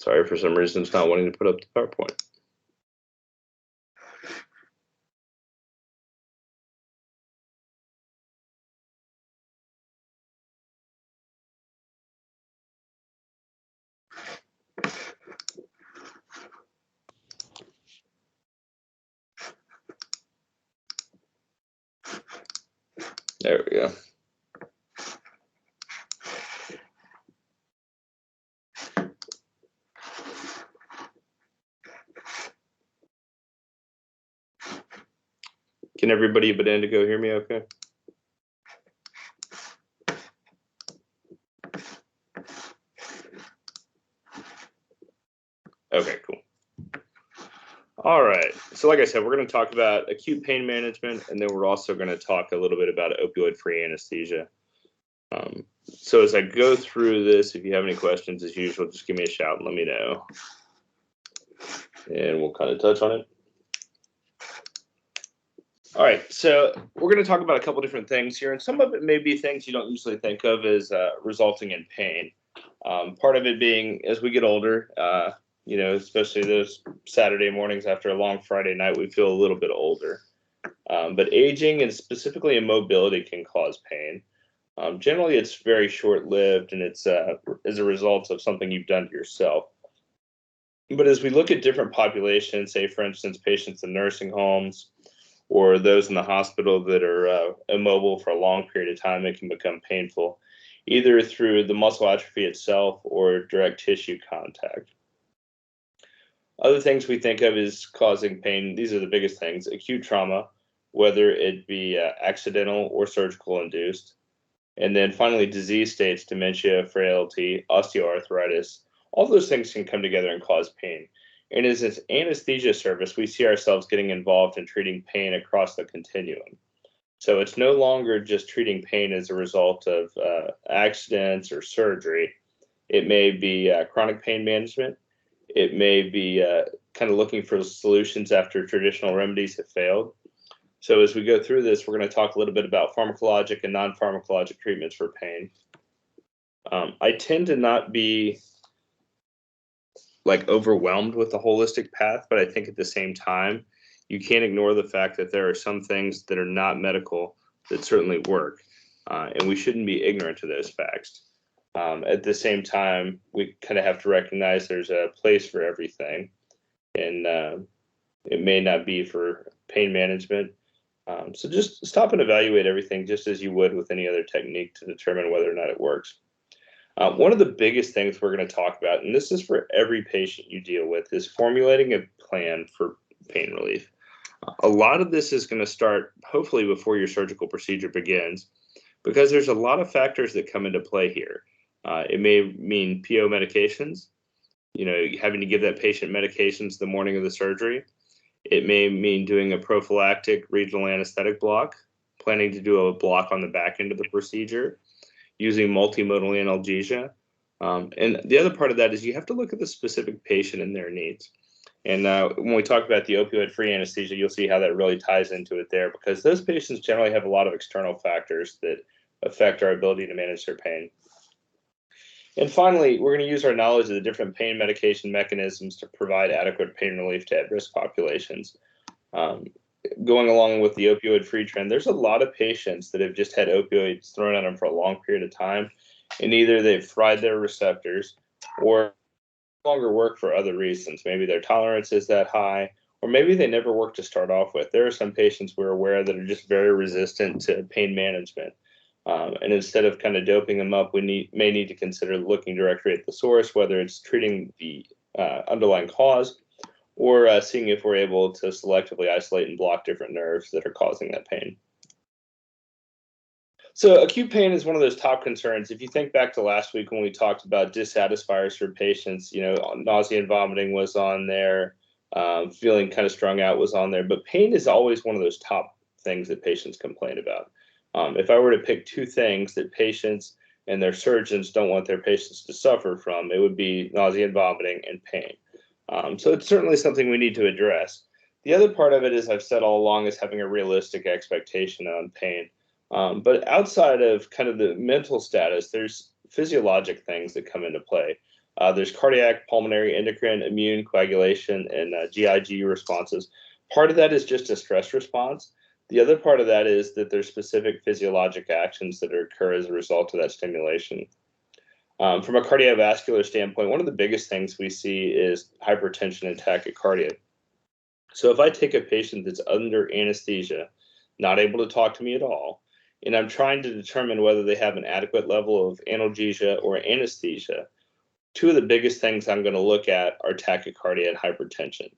Sorry, for some reason it's not wanting to put up the PowerPoint. There we go. Can everybody but Indigo hear me okay? Okay, cool. All right, so like I said, we're going to talk about acute pain management, and then we're also going to talk a little bit about opioid-free anesthesia. So as I go through this, if you have any questions, as usual, just give me a shout and let me know. And we'll kind of touch on it. All right, so we're going to talk about a couple different things here, and some of it may be things you don't usually think of as resulting in pain. Part of it being, as we get older, you know, especially those Saturday mornings after a long Friday night, we feel a little bit older. But aging and specifically immobility can cause pain. Generally, it's very short-lived, and it's as a result of something you've done to yourself. But as we look at different populations, say, for instance, patients in nursing homes or those in the hospital that are immobile for a long period of time, it can become painful, either through the muscle atrophy itself or direct tissue contact. Other things we think of as causing pain, these are the biggest things: acute trauma, whether it be accidental or surgical induced. And then finally, disease states, dementia, frailty, osteoarthritis, all those things can come together and cause pain. And as an anesthesia service, we see ourselves getting involved in treating pain across the continuum. So it's no longer just treating pain as a result of accidents or surgery. It may be chronic pain management. It may be kind of looking for solutions after traditional remedies have failed. So as we go through this, we're going to talk a little bit about pharmacologic and non-pharmacologic treatments for pain. I tend to not be like overwhelmed with the holistic path, but I think at the same time, you can't ignore the fact that there are some things that are not medical that certainly work, and we shouldn't be ignorant to those facts. At the same time, we kind of have to recognize there's a place for everything, and it may not be for pain management. So just stop and evaluate everything just as you would with any other technique to determine whether or not it works. One of the biggest things we're going to talk about, and this is for every patient you deal with, is formulating a plan for pain relief. A lot of this is going to start hopefully before your surgical procedure begins, because there's a lot of factors that come into play here. It may mean PO medications, you know, having to give that patient medications the morning of the surgery. It may mean doing a prophylactic regional anesthetic block, planning to do a block on the back end of the procedure, using multimodal analgesia. And the other part of that is you have to look at the specific patient and their needs. And when we talk about the opioid-free anesthesia, you'll see how that really ties into it there, because those patients generally have a lot of external factors that affect our ability to manage their pain. And finally, we're going to use our knowledge of the different pain medication mechanisms to provide adequate pain relief to at-risk populations. Going along with the opioid-free trend, there's a lot of patients that have just had opioids thrown at them for a long period of time, and either they've fried their receptors or no longer work for other reasons. Maybe their tolerance is that high, or maybe they never worked to start off with. There are some patients we're aware that are just very resistant to pain management. And instead of kind of doping them up, we may need to consider looking directly at the source, whether it's treating the underlying cause or seeing if we're able to selectively isolate and block different nerves that are causing that pain. So acute pain is one of those top concerns. If you think back to last week when we talked about dissatisfiers for patients, you know, nausea and vomiting was on there, feeling kind of strung out was on there, but pain is always one of those top things that patients complain about. If I were to pick two things that patients and their surgeons don't want their patients to suffer from, it would be nausea and vomiting and pain. So it's certainly something we need to address. The other part of it, as I've said all along, is having a realistic expectation on pain. But outside of kind of the mental status, there's physiologic things that come into play. There's cardiac, pulmonary, endocrine, immune, coagulation, and GIG responses. Part of that is just a stress response. The other part of that is that there's specific physiologic actions that occur as a result of that stimulation. From a cardiovascular standpoint, one of the biggest things we see is hypertension and tachycardia. So if I take a patient that's under anesthesia, not able to talk to me at all, and I'm trying to determine whether they have an adequate level of analgesia or anesthesia, two of the biggest things I'm going to look at are tachycardia and hypertension.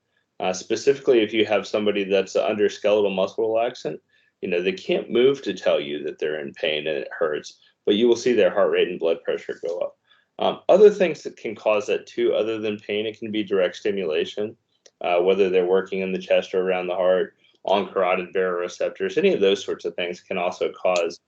Specifically, if you have somebody that's under skeletal muscle relaxant, they can't move to tell you that they're in pain and it hurts, but you will see their heart rate and blood pressure go up. Other things that can cause that too, other than pain, it can be direct stimulation, whether they're working in the chest or around the heart, on carotid baroreceptors, any of those sorts of things can also cause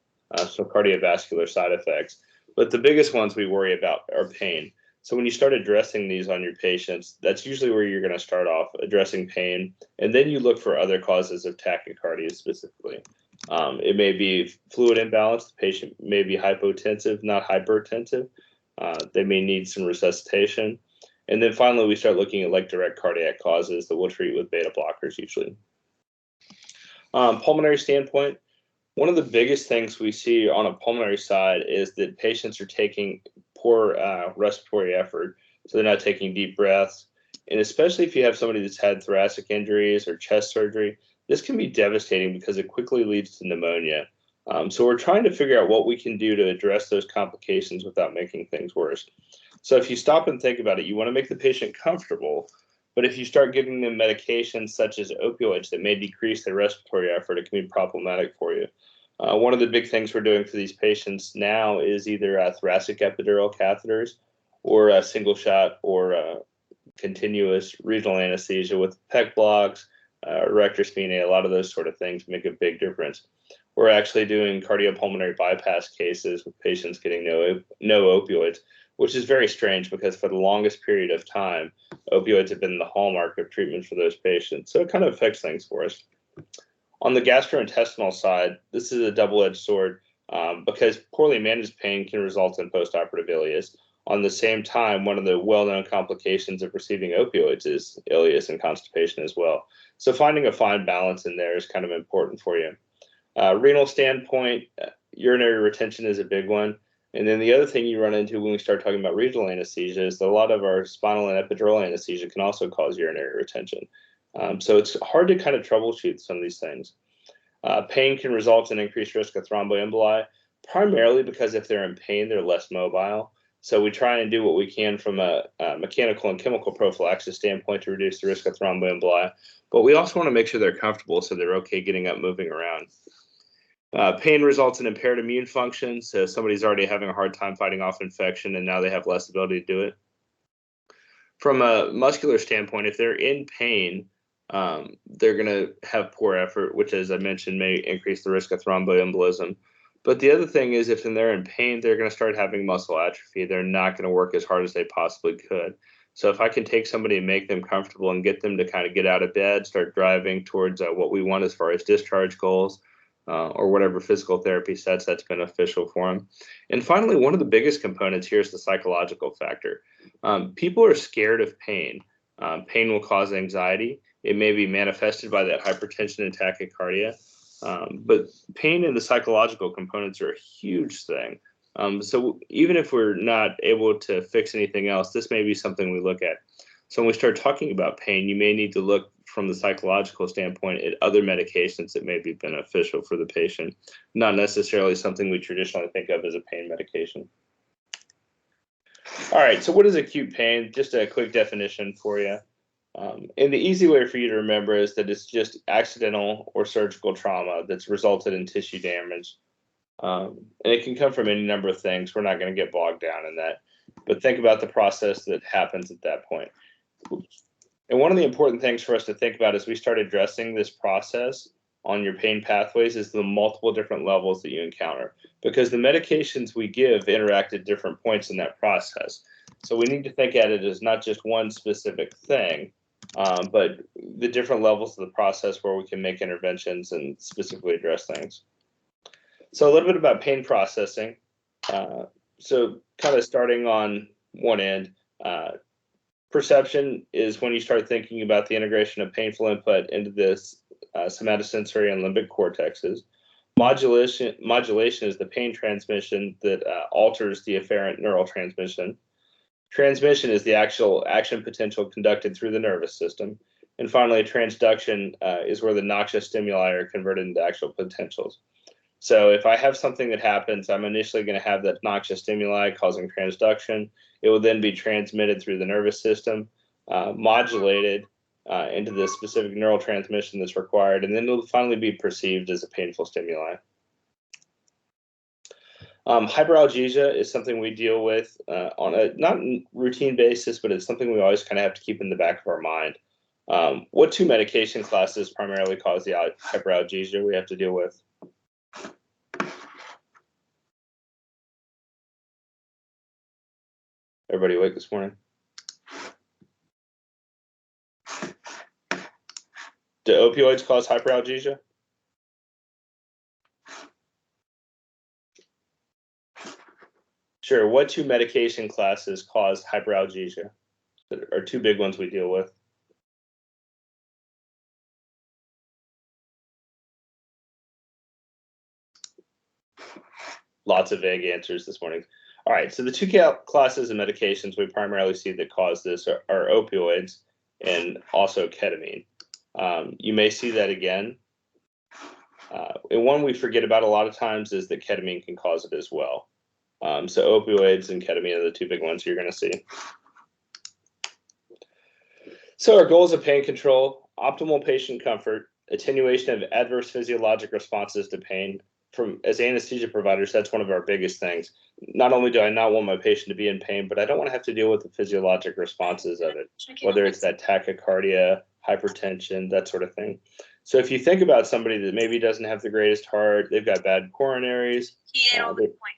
some cardiovascular side effects. But the biggest ones we worry about are pain. So when you start addressing these on your patients, that's usually where you're going to start off, addressing pain, and then you look for other causes of tachycardia specifically. It may be fluid imbalance. The patient may be hypotensive, not hypertensive. They may need some resuscitation. And then finally, we start looking at like direct cardiac causes that we'll treat with beta blockers usually. Pulmonary standpoint, one of the biggest things we see on a pulmonary side is that patients are taking poor respiratory effort, so they're not taking deep breaths. And especially if you have somebody that's had thoracic injuries or chest surgery, this can be devastating because it quickly leads to pneumonia. So we're trying to figure out what we can do to address those complications without making things worse. So if you stop and think about it, you want to make the patient comfortable, but if you start giving them medications such as opioids that may decrease their respiratory effort, it can be problematic for you. One of the big things we're doing for these patients now is either thoracic epidural catheters or a single shot or continuous regional anesthesia with PEC blocks, rectorspina, a lot of those sort of things make a big difference. We're actually doing cardiopulmonary bypass cases with patients getting no opioids, which is very strange because for the longest period of time, opioids have been the hallmark of treatment for those patients. So it kind of affects things for us. On the gastrointestinal side, this is a double-edged sword because poorly managed pain can result in postoperative ileus. On the same time, one of the well-known complications of receiving opioids is ileus and constipation as well. So finding a fine balance in there is kind of important for you. Renal standpoint, urinary retention is a big one. And then the other thing you run into when we start talking about regional anesthesia is that a lot of our spinal and epidural anesthesia can also cause urinary retention. So it's hard to kind of troubleshoot some of these things. Pain can result in increased risk of thromboemboli, primarily because if they're in pain, they're less mobile. So we try and do what we can from a mechanical and chemical prophylaxis standpoint to reduce the risk of thromboemboli. But we also want to make sure they're comfortable so they're okay getting up, moving around. Pain results in impaired immune function. So somebody's already having a hard time fighting off infection and now they have less ability to do it. From a muscular standpoint, if they're in pain, they're going to have poor effort, which, as I mentioned, may increase the risk of thromboembolism. But the other thing is if they're in pain, they're going to start having muscle atrophy. They're not going to work as hard as they possibly could. So if I can take somebody and make them comfortable and get them to kind of get out of bed, start driving towards what we want as far as discharge goals, or whatever physical therapy sets that's beneficial for them. And finally, one of the biggest components here is the psychological factor. People are scared of pain. Pain will cause anxiety. It may be manifested by that hypertension and tachycardia. But pain and the psychological components are a huge thing. So even if we're not able to fix anything else, this may be something we look at. So when we start talking about pain, you may need to look from the psychological standpoint at other medications that may be beneficial for the patient, not necessarily something we traditionally think of as a pain medication. All right, so what is acute pain? Just a quick definition for you. And the easy way for you to remember is that it's just accidental or surgical trauma that's resulted in tissue damage. And it can come from any number of things. We're not going to get bogged down in that. But think about the process that happens at that point. And one of the important things for us to think about as we start addressing this process on your pain pathways is the multiple different levels that you encounter, because the medications we give interact at different points in that process. So we need to think at it as not just one specific thing, but the different levels of the process where we can make interventions and specifically address things. So a little bit about pain processing. So kind of starting on one end, Perception is when you start thinking about the integration of painful input into this somatosensory and limbic cortexes. Modulation is the pain transmission that alters the afferent neural transmission. Transmission is the actual action potential conducted through the nervous system. And finally, transduction is where the noxious stimuli are converted into actual potentials. So if I have something that happens, I'm initially going to have that noxious stimuli causing transduction. It will then be transmitted through the nervous system, modulated into the specific neural transmission that's required, and then it'll finally be perceived as a painful stimuli. Hyperalgesia is something we deal with on a not routine basis, but it's something we always kind of have to keep in the back of our mind. What two medication classes primarily cause the hyperalgesia we have to deal with? Everybody awake this morning? Do opioids cause hyperalgesia? Sure. What two medication classes cause hyperalgesia? There are two big ones we deal with. Lots of vague answers this morning. All right, so the two classes of medications we primarily see that cause this are opioids and also ketamine. You may see that again. And one we forget about a lot of times is that ketamine can cause it as well. So opioids and ketamine are the two big ones you're going to see. So our goals of pain control: optimal patient comfort, attenuation of adverse physiologic responses to pain. As anesthesia providers, that's one of our biggest things. Not only do I not want my patient to be in pain, but I don't want to have to deal with the physiologic responses of it, whether it's that tachycardia, hypertension, that sort of thing. So if you think about somebody that maybe doesn't have the greatest heart, they've got bad coronaries,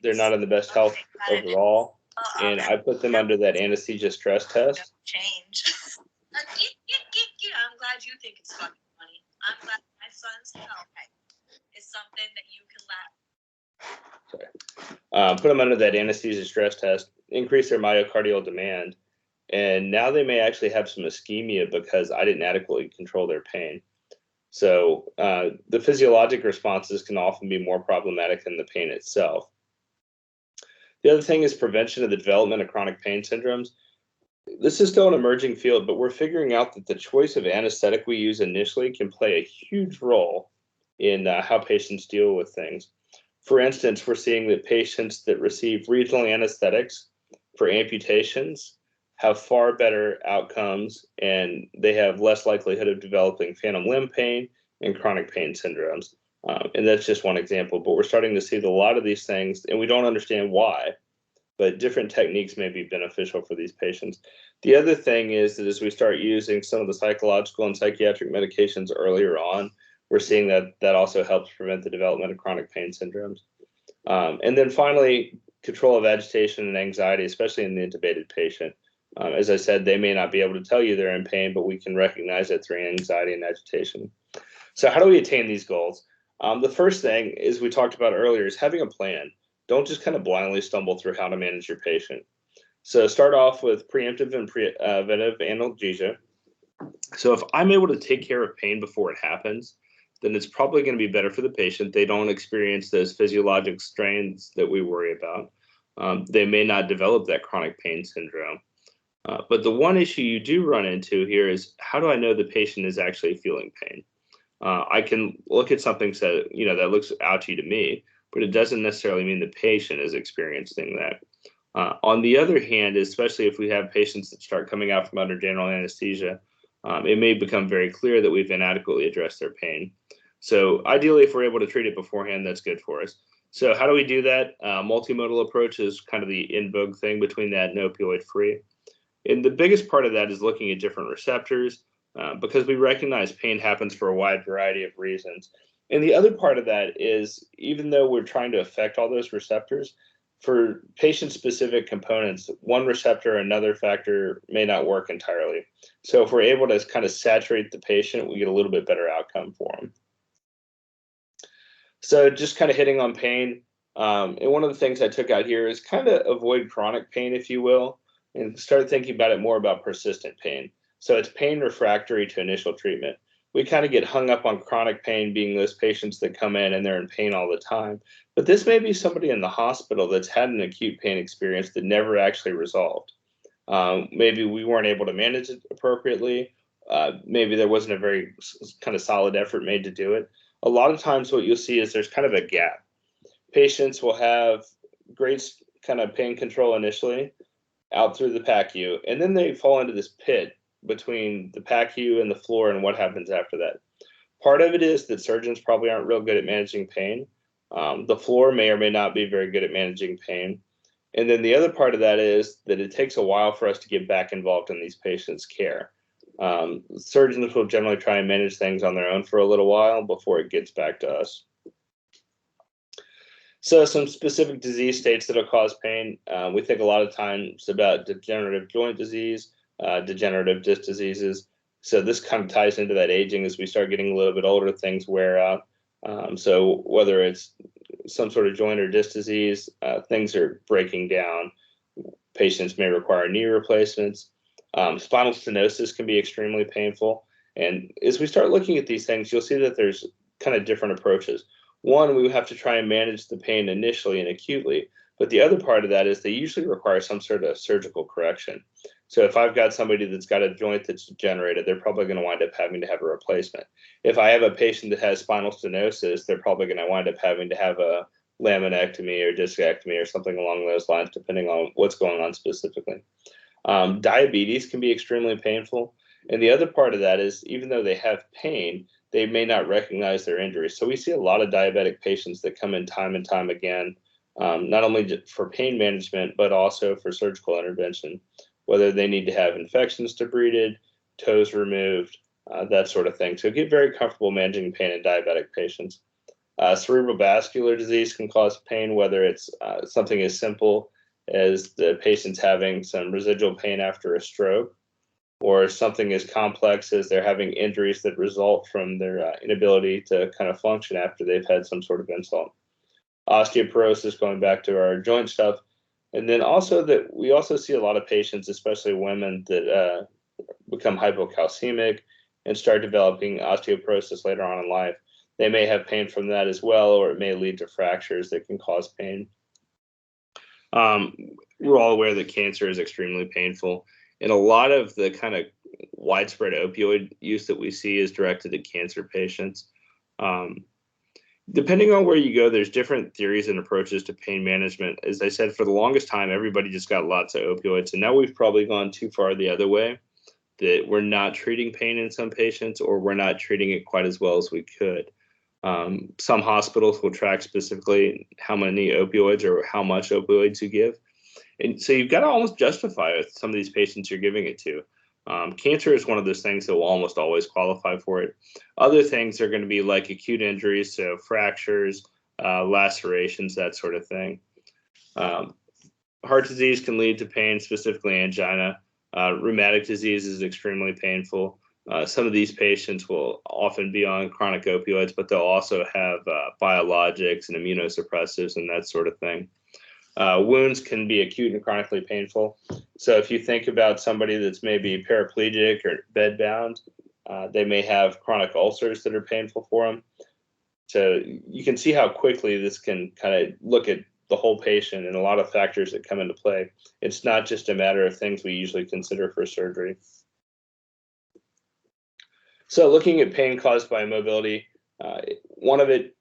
they're not in the best health overall, and I put them under that anesthesia stress test. Change. I'm glad you think it's fucking funny. I'm glad my son's health is something that you can laugh. Put them under that anesthesia stress test, increase their myocardial demand, and now they may actually have some ischemia because I didn't adequately control their pain. So the physiologic responses can often be more problematic than the pain itself. The other thing is prevention of the development of chronic pain syndromes. This is still an emerging field, but we're figuring out that the choice of anesthetic we use initially can play a huge role in how patients deal with things. For instance, we're seeing that patients that receive regional anesthetics for amputations have far better outcomes, and they have less likelihood of developing phantom limb pain and chronic pain syndromes. And that's just one example, but we're starting to see that a lot of these things, and we don't understand why, but different techniques may be beneficial for these patients. The other thing is that as we start using some of the psychological and psychiatric medications earlier on, we're seeing that also helps prevent the development of chronic pain syndromes. And then finally, control of agitation and anxiety, especially in the intubated patient. As I said, they may not be able to tell you they're in pain, but we can recognize it through anxiety and agitation. So how do we attain these goals? The first thing is we talked about earlier is having a plan. Don't just kind of blindly stumble through how to manage your patient. So start off with preemptive and preventive analgesia. So if I'm able to take care of pain before it happens, then it's probably going to be better for the patient. They don't experience those physiologic strains that we worry about. They may not develop that chronic pain syndrome. But the one issue you do run into here is, how do I know the patient is actually feeling pain? I can look at something that looks ouchy to me, but it doesn't necessarily mean the patient is experiencing that. On the other hand, especially if we have patients that start coming out from under general anesthesia, it may become very clear that we've inadequately addressed their pain. So ideally, if we're able to treat it beforehand, that's good for us. So how do we do that? Multimodal approach is kind of the in vogue thing between that and opioid free. And the biggest part of that is looking at different receptors, because we recognize pain happens for a wide variety of reasons. And the other part of that is, even though we're trying to affect all those receptors, for patient-specific components, one receptor or another factor may not work entirely. So if we're able to kind of saturate the patient, we get a little bit better outcome for them. So just kind of hitting on pain, and one of the things I took out here is kind of avoid chronic pain, if you will. and start thinking about it more about persistent pain. So it's pain refractory to initial treatment. We kind of get hung up on chronic pain being those patients that come in and they're in pain all the time. But this may be somebody in the hospital that's had an acute pain experience that never actually resolved. Maybe we weren't able to manage it appropriately. Maybe there wasn't a very kind of solid effort made to do it. A lot of times what you'll see is there's kind of a gap. Patients will have great kind of pain control initially out through the PACU, and then they fall into this pit between the PACU and the floor and what happens after that. Part of it is that surgeons probably aren't real good at managing pain. The floor may or may not be very good at managing pain. And then the other part of that is that it takes a while for us to get back involved in these patients' care. Surgeons will generally try and manage things on their own for a little while before it gets back to us. So some specific disease states that will cause pain. We think a lot of times about degenerative joint disease, degenerative disc diseases. So this kind of ties into that aging. As we start getting a little bit older, things wear out. So whether it's some sort of joint or disc disease, things are breaking down. Patients may require knee replacements. Spinal stenosis can be extremely painful. And as we start looking at these things, you'll see that there's kind of different approaches. One, we have to try and manage the pain initially and acutely, but the other part of that is they usually require some sort of surgical correction. So if I've got somebody that's got a joint that's degenerated, they're probably going to wind up having to have a replacement. If I have a patient that has spinal stenosis, they're probably going to wind up having to have a laminectomy or discectomy or something along those lines, depending on what's going on specifically. Diabetes can be extremely painful. And the other part of that is, even though they have pain, they may not recognize their injuries. So we see a lot of diabetic patients that come in time and time again, not only for pain management, but also for surgical intervention, whether they need to have infections debrided, toes removed, that sort of thing. So get very comfortable managing pain in diabetic patients. Cerebral vascular disease can cause pain, whether it's something as simple as the patient's having some residual pain after a stroke, or something as complex as they're having injuries that result from their inability to kind of function after they've had some sort of insult. Osteoporosis, going back to our joint stuff. And then also that we also see a lot of patients, especially women, that become hypocalcemic and start developing osteoporosis later on in life. They may have pain from that as well, or it may lead to fractures that can cause pain. We're all aware that cancer is extremely painful. And a lot of the kind of widespread opioid use that we see is directed at cancer patients. Depending on where you go, there's different theories and approaches to pain management. As I said, for the longest time, everybody just got lots of opioids. And now we've probably gone too far the other way, that we're not treating pain in some patients, or we're not treating it quite as well as we could. Some hospitals will track specifically how many opioids or how much opioids you give. And so you've got to almost justify with some of these patients you're giving it to. Cancer is one of those things that will almost always qualify for it. Other things are going to be like acute injuries, so fractures, lacerations, that sort of thing. Heart disease can lead to pain, specifically angina. Rheumatic disease is extremely painful. Some of these patients will often be on chronic opioids, but they'll also have biologics and immunosuppressives and that sort of thing. Wounds can be acute and chronically painful. So if you think about somebody that's maybe paraplegic or bedbound, they may have chronic ulcers that are painful for them. So you can see how quickly this can kind of look at the whole patient and a lot of factors that come into play. It's not just a matter of things we usually consider for surgery. So looking at pain caused by immobility, one of it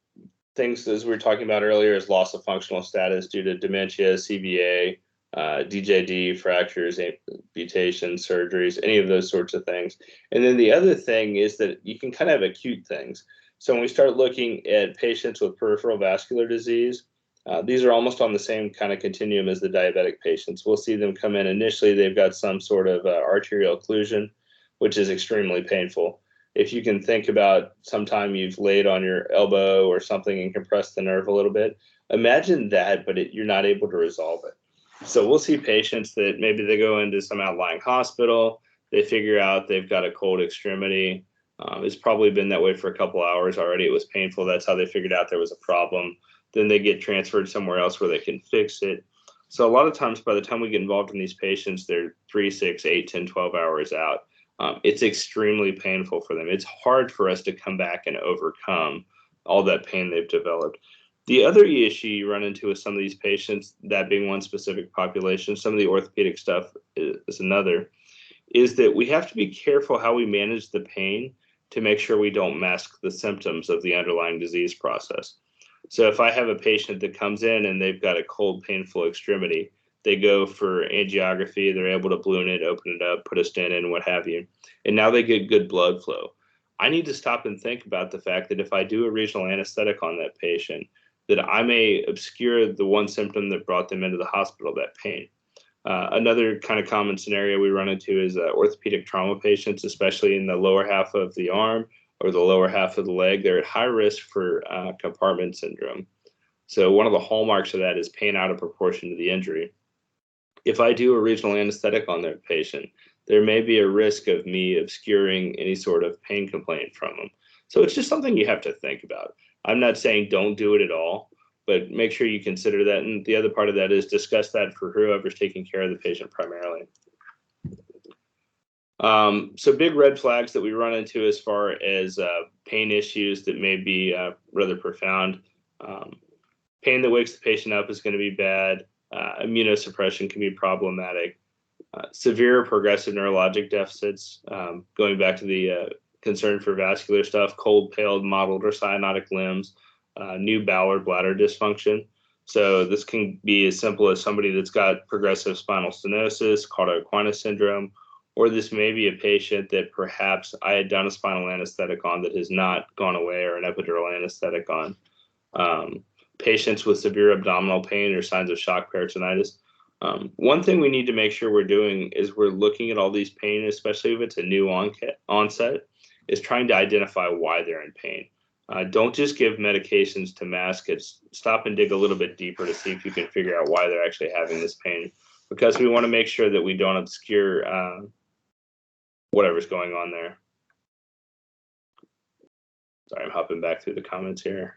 things, as we were talking about earlier, is loss of functional status due to dementia, CVA, DJD, fractures, amputations, surgeries, any of those sorts of things. And then the other thing is that you can kind of have acute things. So when we start looking at patients with peripheral vascular disease, these are almost on the same kind of continuum as the diabetic patients. We'll see them come in initially, they've got some sort of arterial occlusion, which is extremely painful. If you can think about sometime you've laid on your elbow or something and compressed the nerve a little bit, imagine that, but you're not able to resolve it. So we'll see patients that maybe they go into some outlying hospital, they figure out they've got a cold extremity. It's probably been that way for a couple hours already. It was painful. That's how they figured out there was a problem. Then they get transferred somewhere else where they can fix it. So a lot of times by the time we get involved in these patients, they're 3, 6, 8, 10, 12 hours out. It's extremely painful for them. It's hard for us to come back and overcome all that pain they've developed. The other issue you run into with some of these patients, that being one specific population, some of the orthopedic stuff is another, is that we have to be careful how we manage the pain to make sure we don't mask the symptoms of the underlying disease process. So if I have a patient that comes in and they've got a cold, painful extremity, they go for angiography, they're able to balloon it, open it up, put a stent in, what have you, and now they get good blood flow. I need to stop and think about the fact that if I do a regional anesthetic on that patient, that I may obscure the one symptom that brought them into the hospital, that pain. Another kind of common scenario we run into is orthopedic trauma patients, especially in the lower half of the arm or the lower half of the leg. They're at high risk for compartment syndrome. So one of the hallmarks of that is pain out of proportion to the injury. If I do a regional anesthetic on that patient, there may be a risk of me obscuring any sort of pain complaint from them. So it's just something you have to think about. I'm not saying don't do it at all, but make sure you consider that. And the other part of that is discuss that for whoever's taking care of the patient primarily. So big red flags that we run into as far as pain issues that may be rather profound. Pain that wakes the patient up is going to be bad. Immunosuppression can be problematic. Severe progressive neurologic deficits, going back to the concern for vascular stuff, cold, pale, mottled, or cyanotic limbs, new bowel or bladder dysfunction. So this can be as simple as somebody that's got progressive spinal stenosis, Cauda equina syndrome, or this may be a patient that perhaps I had done a spinal anesthetic on that has not gone away, or an epidural anesthetic on. Patients with severe abdominal pain or signs of shock peritonitis. One thing we need to make sure we're doing is we're looking at all these pain, especially if it's a new onset, is trying to identify why they're in pain. Don't just give medications to mask it. Stop and dig a little bit deeper to see if you can figure out why they're actually having this pain, because we want to make sure that we don't obscure whatever's going on there. Sorry, I'm hopping back through the comments here.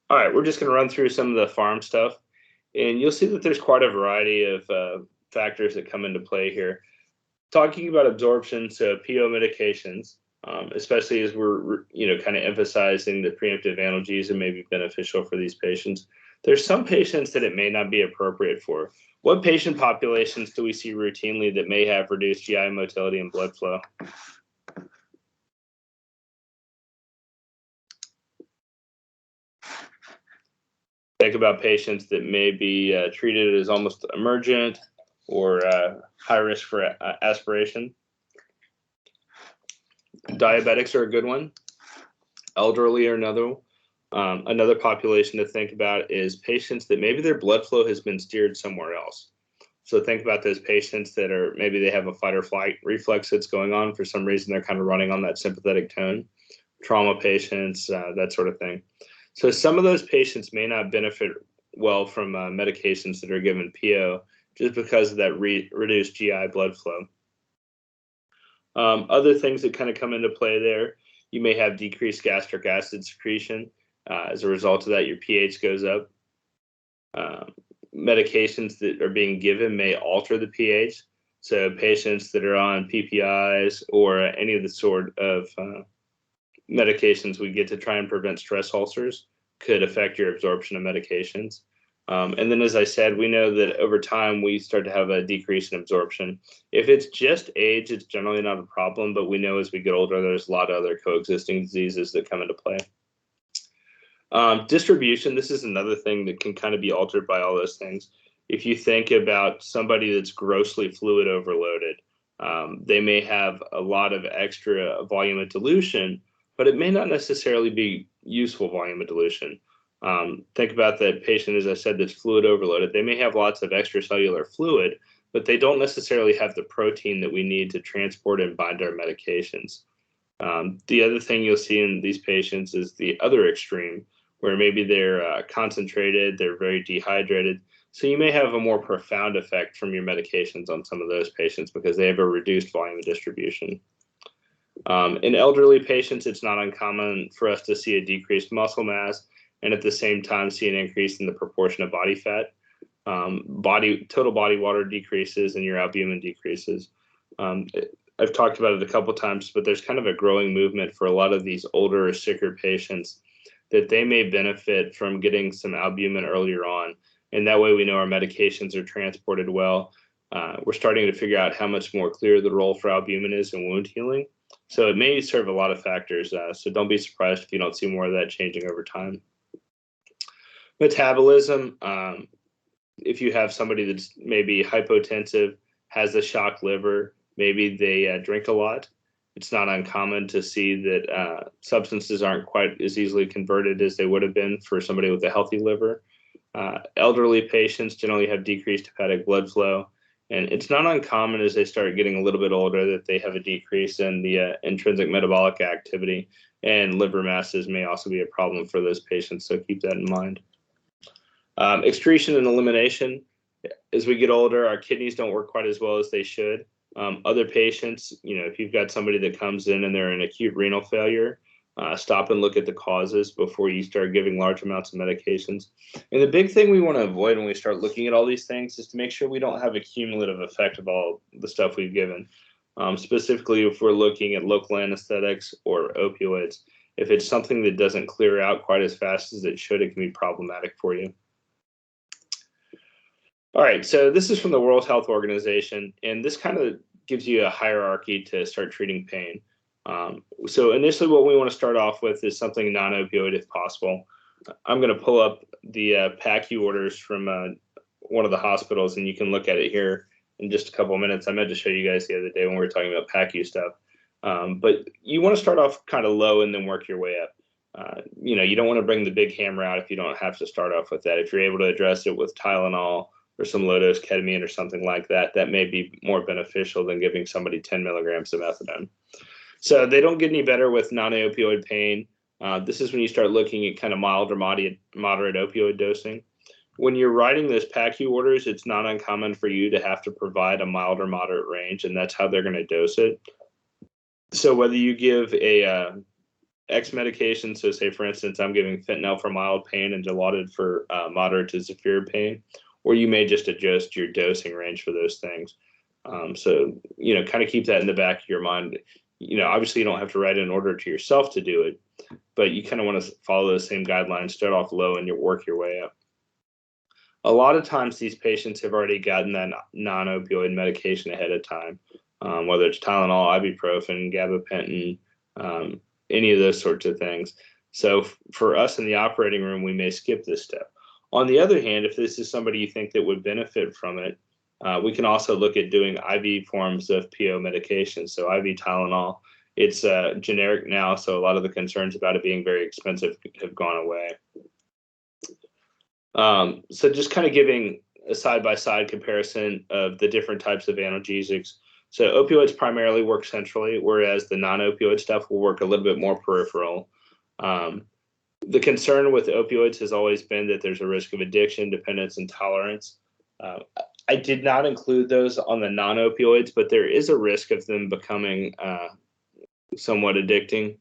All right, we're just going to run through some of the farm stuff, and you'll see that there's quite a variety of factors that come into play here. Talking about absorption, so PO medications, especially as we're kind of emphasizing that preemptive analgesia may be beneficial for these patients. There's some patients that it may not be appropriate for. What patient populations do we see routinely that may have reduced GI motility and blood flow? Think about patients that may be treated as almost emergent or high risk for aspiration. Diabetics are a good one. Elderly are another. Another population to think about is patients that maybe their blood flow has been steered somewhere else. So think about those patients that are, maybe they have a fight or flight reflex that's going on. For some reason, they're kind of running on that sympathetic tone. Trauma patients, that sort of thing. So some of those patients may not benefit well from medications that are given PO just because of that reduced GI blood flow. Other things that kind of come into play there, you may have decreased gastric acid secretion. As a result of that, your pH goes up. Medications that are being given may alter the pH. So patients that are on PPIs or any of the sort of medications we get to try and prevent stress ulcers could affect your absorption of medications. And then, as I said, we know that over time we start to have a decrease in absorption. If it's just age, it's generally not a problem, but we know as we get older, there's a lot of other coexisting diseases that come into play. Distribution, this is another thing that can kind of be altered by all those things. If you think about somebody that's grossly fluid overloaded, they may have a lot of extra volume of dilution, but it may not necessarily be useful volume of dilution. Think about that patient, as I said, that's fluid overloaded. They may have lots of extracellular fluid, but they don't necessarily have the protein that we need to transport and bind our medications. The other thing you'll see in these patients is the other extreme, where maybe they're concentrated, they're very dehydrated. So you may have a more profound effect from your medications on some of those patients because they have a reduced volume of distribution. In elderly patients, it's not uncommon for us to see a decreased muscle mass and at the same time see an increase in the proportion of body fat. Total body water decreases and your albumin decreases. I've talked about it a couple times, but there's kind of a growing movement for a lot of these older or sicker patients that they may benefit from getting some albumin earlier on. And that way we know our medications are transported well. We're starting to figure out how much more clear the role for albumin is in wound healing. So it may serve a lot of factors. So don't be surprised if you don't see more of that changing over time. Metabolism, if you have somebody that's maybe hypotensive, has a shocked liver, maybe they drink a lot, it's not uncommon to see that substances aren't quite as easily converted as they would have been for somebody with a healthy liver. Elderly patients generally have decreased hepatic blood flow, and it's not uncommon as they start getting a little bit older that they have a decrease in the intrinsic metabolic activity, and liver masses may also be a problem for those patients, so keep that in mind. Excretion and elimination. As we get older, our kidneys don't work quite as well as they should. Other patients, if you've got somebody that comes in and they're in acute renal failure, stop and look at the causes before you start giving large amounts of medications. And the big thing we want to avoid when we start looking at all these things is to make sure we don't have a cumulative effect of all the stuff we've given. Specifically, if we're looking at local anesthetics or opioids, if it's something that doesn't clear out quite as fast as it should, it can be problematic for you. All right, so this is from the World Health Organization, and this kind of gives you a hierarchy to start treating pain. So initially what we want to start off with is something non-opioid if possible. I'm going to pull up the PACU orders from one of the hospitals, and you can look at it here in just a couple of minutes. I meant to show you guys the other day when we were talking about PACU stuff. But you want to start off kind of low and then work your way up. You don't want to bring the big hammer out if you don't have to start off with that. If you're able to address it with Tylenol or some low-dose ketamine or something like that, that may be more beneficial than giving somebody 10 milligrams of methadone. So they don't get any better with non-opioid pain. This is when you start looking at kind of mild or moderate opioid dosing. When you're writing those PACU orders, it's not uncommon for you to have to provide a mild or moderate range, and that's how they're going to dose it. So whether you give a X medication, so say for instance, I'm giving fentanyl for mild pain and Dilaudid for moderate to severe pain, or you may just adjust your dosing range for those things. So, kind of keep that in the back of your mind. Obviously you don't have to write an order to yourself to do it, but you kind of want to follow those same guidelines, start off low and you work your way up. A lot of times these patients have already gotten that non-opioid medication ahead of time, whether it's Tylenol, ibuprofen, gabapentin, any of those sorts of things. So for us in the operating room, we may skip this step. On the other hand, if this is somebody you think that would benefit from it, we can also look at doing IV forms of PO medication. So IV Tylenol, it's generic now, so a lot of the concerns about it being very expensive have gone away. So just kind of giving a side-by-side comparison of the different types of analgesics. So opioids primarily work centrally, whereas the non-opioid stuff will work a little bit more peripheral. The concern with opioids has always been that there's a risk of addiction, dependence, and tolerance. I did not include those on the non-opioids, but there is a risk of them becoming somewhat addicting.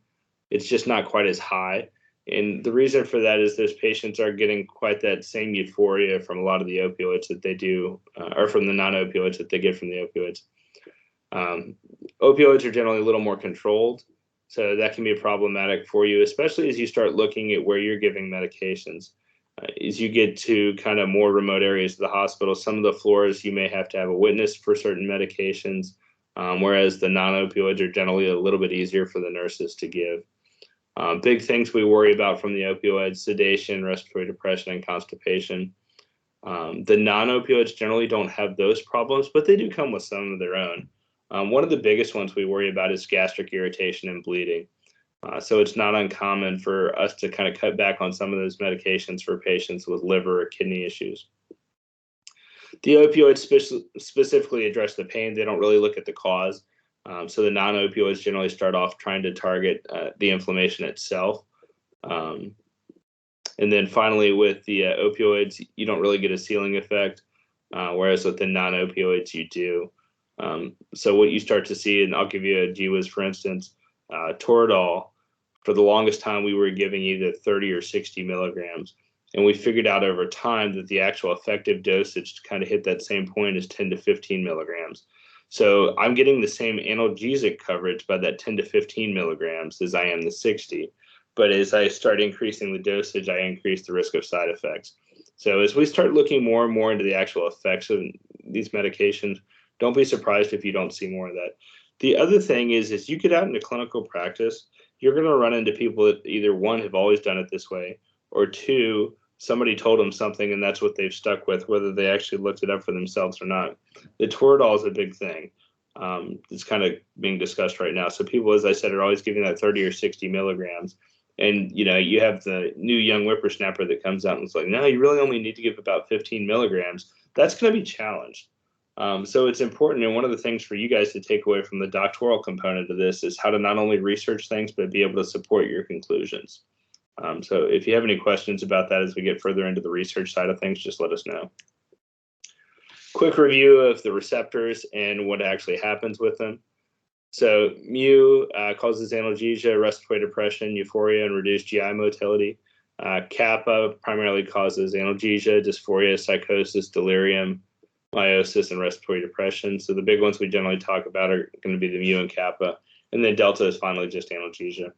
It's just not quite as high. And the reason for that is those patients are getting quite that same euphoria from a lot of the opioids that they do, or from the non-opioids that they get from the opioids. Opioids are generally a little more controlled. So that can be problematic for you, especially as you start looking at where you're giving medications. As you get to kind of more remote areas of the hospital, some of the floors you may have to have a witness for certain medications, whereas the non-opioids are generally a little bit easier for the nurses to give. Big things we worry about from the opioids: sedation, respiratory depression, and constipation. The non-opioids generally don't have those problems, but they do come with some of their own. One of the biggest ones we worry about is gastric irritation and bleeding. So it's not uncommon for us to kind of cut back on some of those medications for patients with liver or kidney issues. The opioids specifically address the pain. They don't really look at the cause. So the non-opioids generally start off trying to target the inflammation itself. And then finally, with the opioids, you don't really get a ceiling effect, whereas with the non-opioids, you do. So what you start to see, and I'll give you a GWAS, for instance, Toradol, for the longest time, we were giving either 30 or 60 milligrams. And we figured out over time that the actual effective dosage to kind of hit that same point is 10 to 15 milligrams. So I'm getting the same analgesic coverage by that 10 to 15 milligrams as I am the 60. But as I start increasing the dosage, I increase the risk of side effects. So as we start looking more and more into the actual effects of these medications, don't be surprised if you don't see more of that. The other thing is, as you get out into clinical practice, you're going to run into people that either, one, have always done it this way, or two, somebody told them something and that's what they've stuck with, whether they actually looked it up for themselves or not. The Toradol is a big thing. It's kind of being discussed right now. So people, as I said, are always giving that 30 or 60 milligrams. And, you have the new young whippersnapper that comes out and it's like, no, you really only need to give about 15 milligrams. That's going to be challenged. So it's important. And one of the things for you guys to take away from the doctoral component of this is how to not only research things, but be able to support your conclusions. So if you have any questions about that as we get further into the research side of things, just let us know. Quick review of the receptors and what actually happens with them. So mu causes analgesia, respiratory depression, euphoria, and reduced GI motility. Kappa primarily causes analgesia, dysphoria, psychosis, delirium, meiosis, and respiratory depression. So the big ones we generally talk about are going to be the mu and kappa. And then delta is finally just analgesia.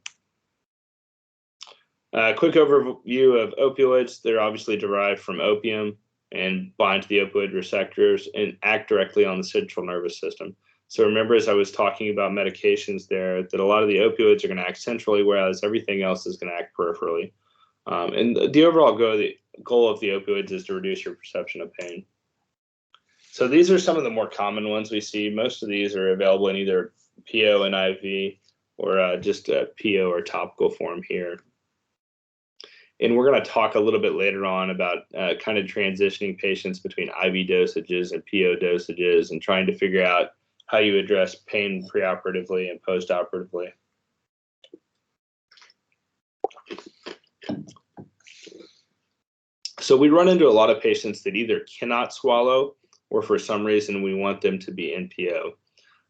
Quick overview of opioids. They're obviously derived from opium and bind to the opioid receptors and act directly on the central nervous system. So remember, as I was talking about medications there, that a lot of the opioids are going to act centrally, whereas everything else is going to act peripherally. And the overall goal of the opioids is to reduce your perception of pain. So these are some of the more common ones we see. Most of these are available in either PO and IV or just a PO or topical form here. And we're going to talk a little bit later on about kind of transitioning patients between IV dosages and PO dosages and trying to figure out how you address pain preoperatively and postoperatively. So we run into a lot of patients that either cannot swallow or for some reason we want them to be NPO.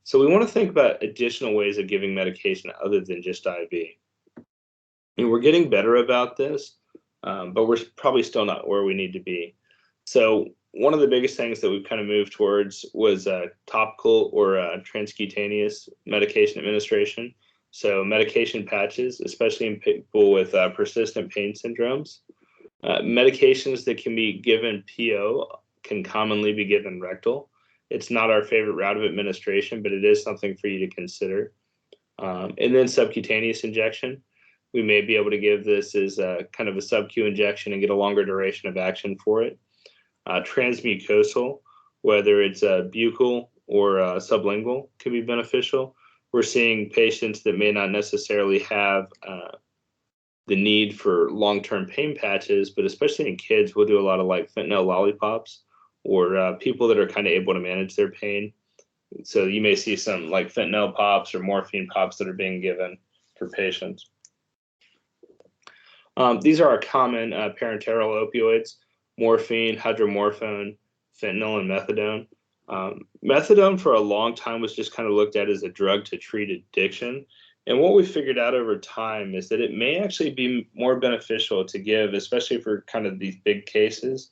So we want to think about additional ways of giving medication other than just IV. And we're getting better about this, but we're probably still not where we need to be. So one of the biggest things that we've kind of moved towards was topical or transcutaneous medication administration. So medication patches, especially in people with persistent pain syndromes. Medications that can be given PO can commonly be given rectal. It's not our favorite route of administration, but it is something for you to consider. And then subcutaneous injection. We may be able to give this as a kind of a sub-Q injection and get a longer duration of action for it. Transmucosal, whether it's buccal or sublingual, can be beneficial. We're seeing patients that may not necessarily have the need for long-term pain patches, but especially in kids, we'll do a lot of like fentanyl lollipops or people that are kind of able to manage their pain. So you may see some like fentanyl pops or morphine pops that are being given for patients. These are our common parenteral opioids: morphine, hydromorphone, fentanyl, and methadone. Methadone for a long time was just kind of looked at as a drug to treat addiction. And what we figured out over time is that it may actually be more beneficial to give, especially for kind of these big cases.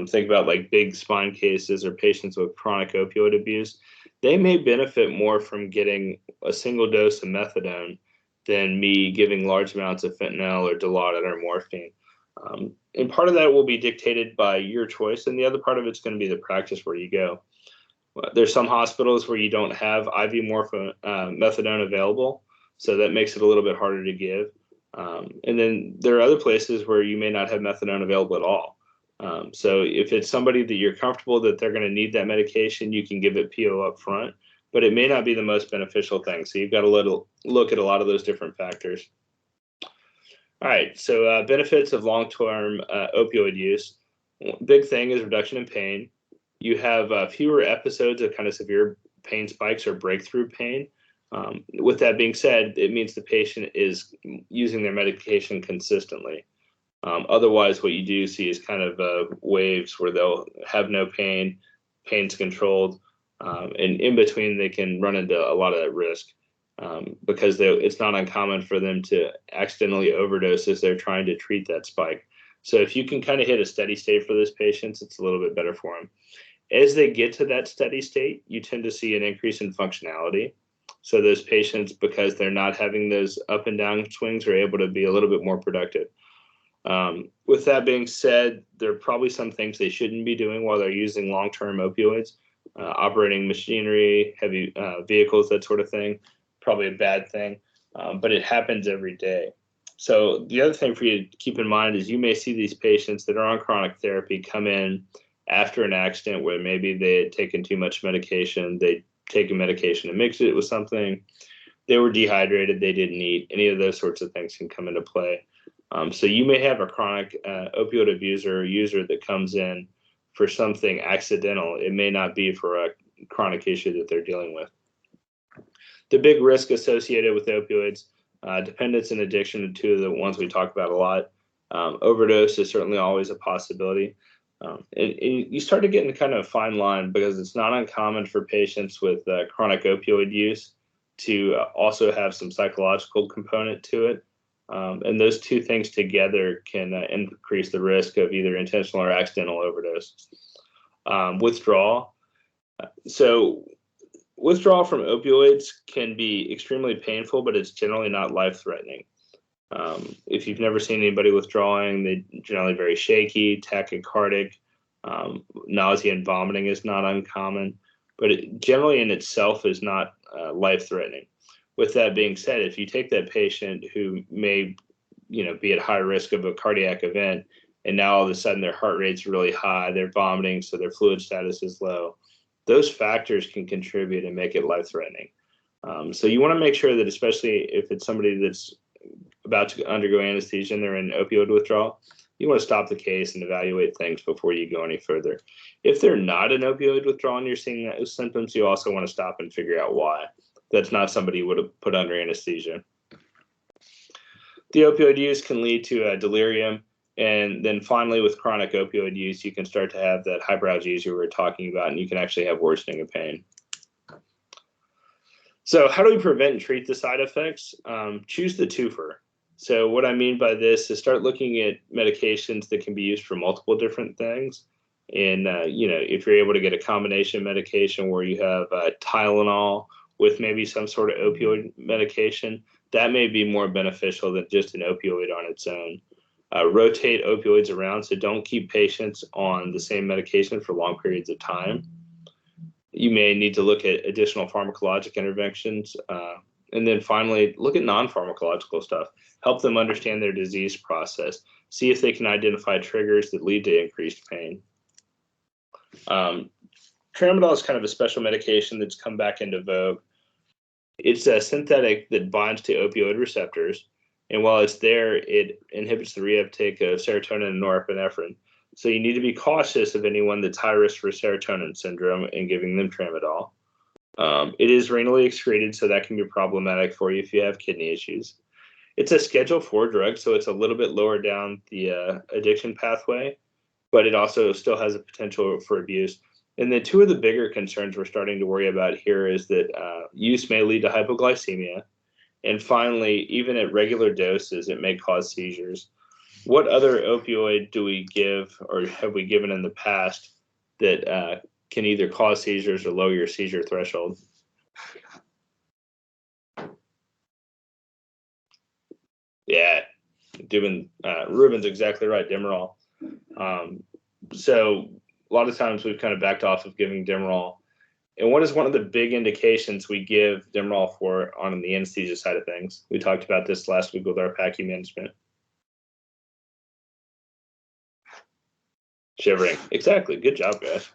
Think about like big spine cases or patients with chronic opioid abuse. They may benefit more from getting a single dose of methadone than me giving large amounts of fentanyl or Dilaudid or morphine. And part of that will be dictated by your choice, and the other part of it's going to be the practice where you go. There's some hospitals where you don't have IV methadone available, so that makes it a little bit harder to give. And then there are other places where you may not have methadone available at all. So if it's somebody that you're comfortable that they're going to need that medication, you can give it PO up front, but it may not be the most beneficial thing. So you've got to look at a lot of those different factors. All right, so benefits of long-term opioid use. Big thing is reduction in pain. You have fewer episodes of kind of severe pain spikes or breakthrough pain. With that being said, it means the patient is using their medication consistently. Otherwise, what you do see is kind of waves where they'll have no pain, pain's controlled, and in between they can run into a lot of that risk because it's not uncommon for them to accidentally overdose as they're trying to treat that spike. So if you can kind of hit a steady state for those patients, it's a little bit better for them. As they get to that steady state, you tend to see an increase in functionality. So those patients, because they're not having those up and down swings, are able to be a little bit more productive. With that being said, there are probably some things they shouldn't be doing while they're using long-term opioids, operating machinery, heavy vehicles, that sort of thing. Probably a bad thing, but it happens every day. So the other thing for you to keep in mind is you may see these patients that are on chronic therapy come in after an accident where maybe they had taken too much medication, they'd taken medication and mixed it with something, they were dehydrated, they didn't eat, any of those sorts of things can come into play. So you may have a chronic opioid abuser or user that comes in for something accidental. It may not be for a chronic issue that they're dealing with. The big risk associated with opioids, dependence and addiction are two of the ones we talk about a lot. Overdose is certainly always a possibility. And you start to get into kind of a fine line because it's not uncommon for patients with chronic opioid use to also have some psychological component to it. And those two things together can increase the risk of either intentional or accidental overdose. Withdrawal. So withdrawal from opioids can be extremely painful, but it's generally not life-threatening. If you've never seen anybody withdrawing, they're generally very shaky, tachycardic, nausea and vomiting is not uncommon, but it generally in itself is not life-threatening. With that being said, if you take that patient who may, be at high risk of a cardiac event, and now all of a sudden their heart rate's really high, they're vomiting, so their fluid status is low, those factors can contribute and make it life-threatening. So you want to make sure that, especially if it's somebody that's about to undergo anesthesia and they're in opioid withdrawal, you want to stop the case and evaluate things before you go any further. If they're not in opioid withdrawal and you're seeing those symptoms, you also want to stop and figure out why. That's not somebody you would have put under anesthesia. The opioid use can lead to delirium. And then finally, with chronic opioid use, you can start to have that hyperalgesia we were talking about, and you can actually have worsening of pain. So how do we prevent and treat the side effects? Choose the twofer. So what I mean by this is start looking at medications that can be used for multiple different things. And, if you're able to get a combination medication where you have Tylenol with maybe some sort of opioid medication, that may be more beneficial than just an opioid on its own. Rotate opioids around, so don't keep patients on the same medication for long periods of time. You may need to look at additional pharmacologic interventions. And then finally, look at non-pharmacological stuff. Help them understand their disease process. See if they can identify triggers that lead to increased pain. Tramadol is kind of a special medication that's come back into vogue. It's a synthetic that binds to opioid receptors. And while it's there, it inhibits the reuptake of serotonin and norepinephrine. So you need to be cautious of anyone that's high risk for serotonin syndrome and giving them tramadol. It is renally excreted, so that can be problematic for you if you have kidney issues. It's a Schedule IV drug, so it's a little bit lower down the addiction pathway, but it also still has a potential for abuse. And then two of the bigger concerns we're starting to worry about here is that use may lead to hypoglycemia. And finally, even at regular doses, it may cause seizures. What other opioid do we give or have we given in the past that can either cause seizures or lower your seizure threshold? Yeah, Ruben's exactly right, Demerol. So a lot of times we've kind of backed off of giving Demerol. And what is one of the big indications we give Demerol for on the anesthesia side of things? We talked about this last week with our PACU management. Shivering. Exactly. Good job, guys.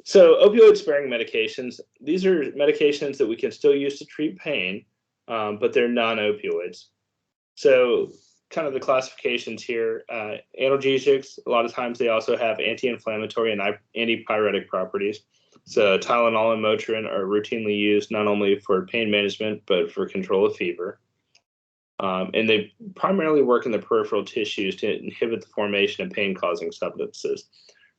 So opioid-sparing medications, these are medications that we can still use to treat pain, but they're non-opioids. So kind of the classifications here, analgesics, a lot of times they also have anti-inflammatory and antipyretic properties. So Tylenol and Motrin are routinely used not only for pain management, but for control of fever. And they primarily work in the peripheral tissues to inhibit the formation of pain-causing substances.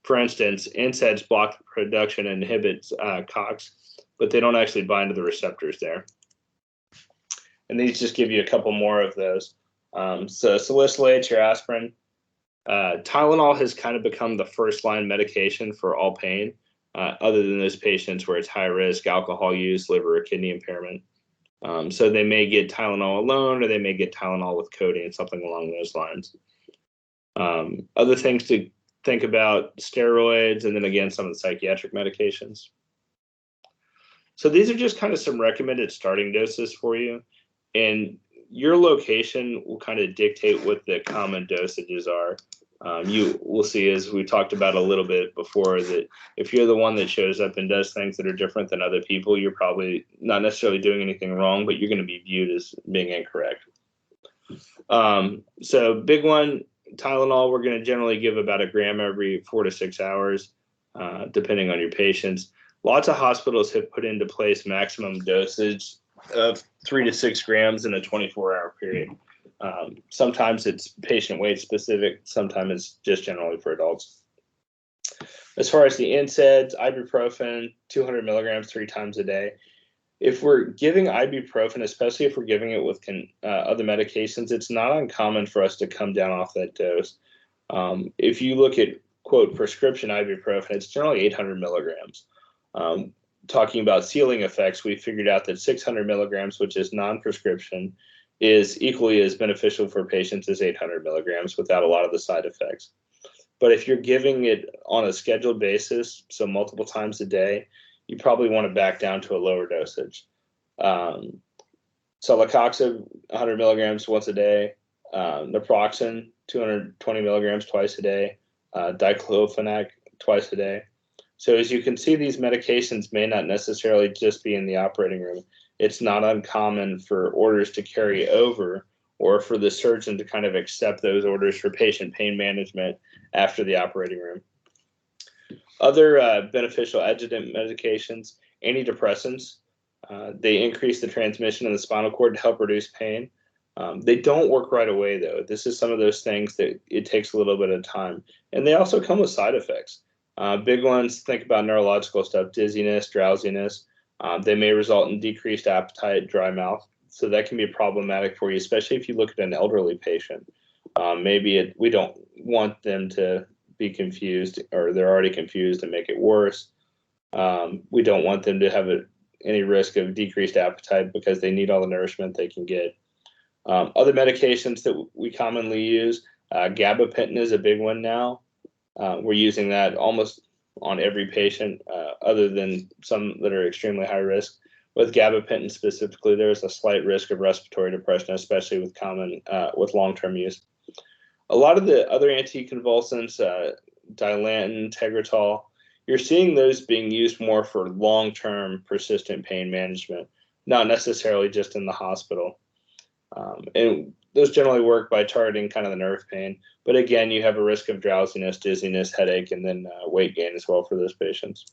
For instance, NSAIDs block the production and inhibit COX, but they don't actually bind to the receptors there. And these just give you a couple more of those. So salicylates, your aspirin. Tylenol has kind of become the first-line medication for all pain, other than those patients where it's high risk, alcohol use, liver or kidney impairment. So they may get Tylenol alone, or they may get Tylenol with codeine, something along those lines. Other things to think about, steroids, and then again, some of the psychiatric medications. So these are just kind of some recommended starting doses for you. And your location will kind of dictate what the common dosages are. You will see, as we talked about a little bit before, that if you're the one that shows up and does things that are different than other people, you're probably not necessarily doing anything wrong, but you're going to be viewed as being incorrect. So big one, Tylenol, we're going to generally give about 1 gram every 4 to 6 hours, depending on your patients. Lots of hospitals have put into place maximum dosage of 3 to 6 grams in a 24-hour period. Sometimes it's patient weight specific, sometimes it's just generally for adults. As far as the NSAIDs, ibuprofen, 200 milligrams 3 times a day. If we're giving ibuprofen, especially if we're giving it with other medications, it's not uncommon for us to come down off that dose. If you look at, quote, prescription ibuprofen, it's generally 800 milligrams. Talking about ceiling effects, we figured out that 600 milligrams, which is non-prescription, is equally as beneficial for patients as 800 milligrams without a lot of the side effects. But if you're giving it on a scheduled basis, so multiple times a day, you probably want to back down to a lower dosage. Celecoxib, 100 milligrams once a day, naproxen, 220 milligrams twice a day, diclofenac twice a day. So as you can see, these medications may not necessarily just be in the operating room. It's not uncommon for orders to carry over, or for the surgeon to kind of accept those orders for patient pain management after the operating room. Other beneficial adjunct medications, antidepressants, they increase the transmission in the spinal cord to help reduce pain. They don't work right away, though. This is some of those things that it takes a little bit of time. And they also come with side effects. Big ones, think about neurological stuff, dizziness, drowsiness. They may result in decreased appetite, dry mouth. So that can be problematic for you, especially if you look at an elderly patient. We don't want them to be confused, or they're already confused and make it worse. We don't want them to have any risk of decreased appetite because they need all the nourishment they can get. Other medications that we commonly use, gabapentin is a big one now. We're using that almost on every patient, other than some that are extremely high risk. With gabapentin specifically, there's a slight risk of respiratory depression, especially with long-term use. A lot of the other anticonvulsants, Dilantin, Tegretol, you're seeing those being used more for long-term persistent pain management, not necessarily just in the hospital. And those generally work by targeting kind of the nerve pain. But again, you have a risk of drowsiness, dizziness, headache, and then weight gain as well for those patients.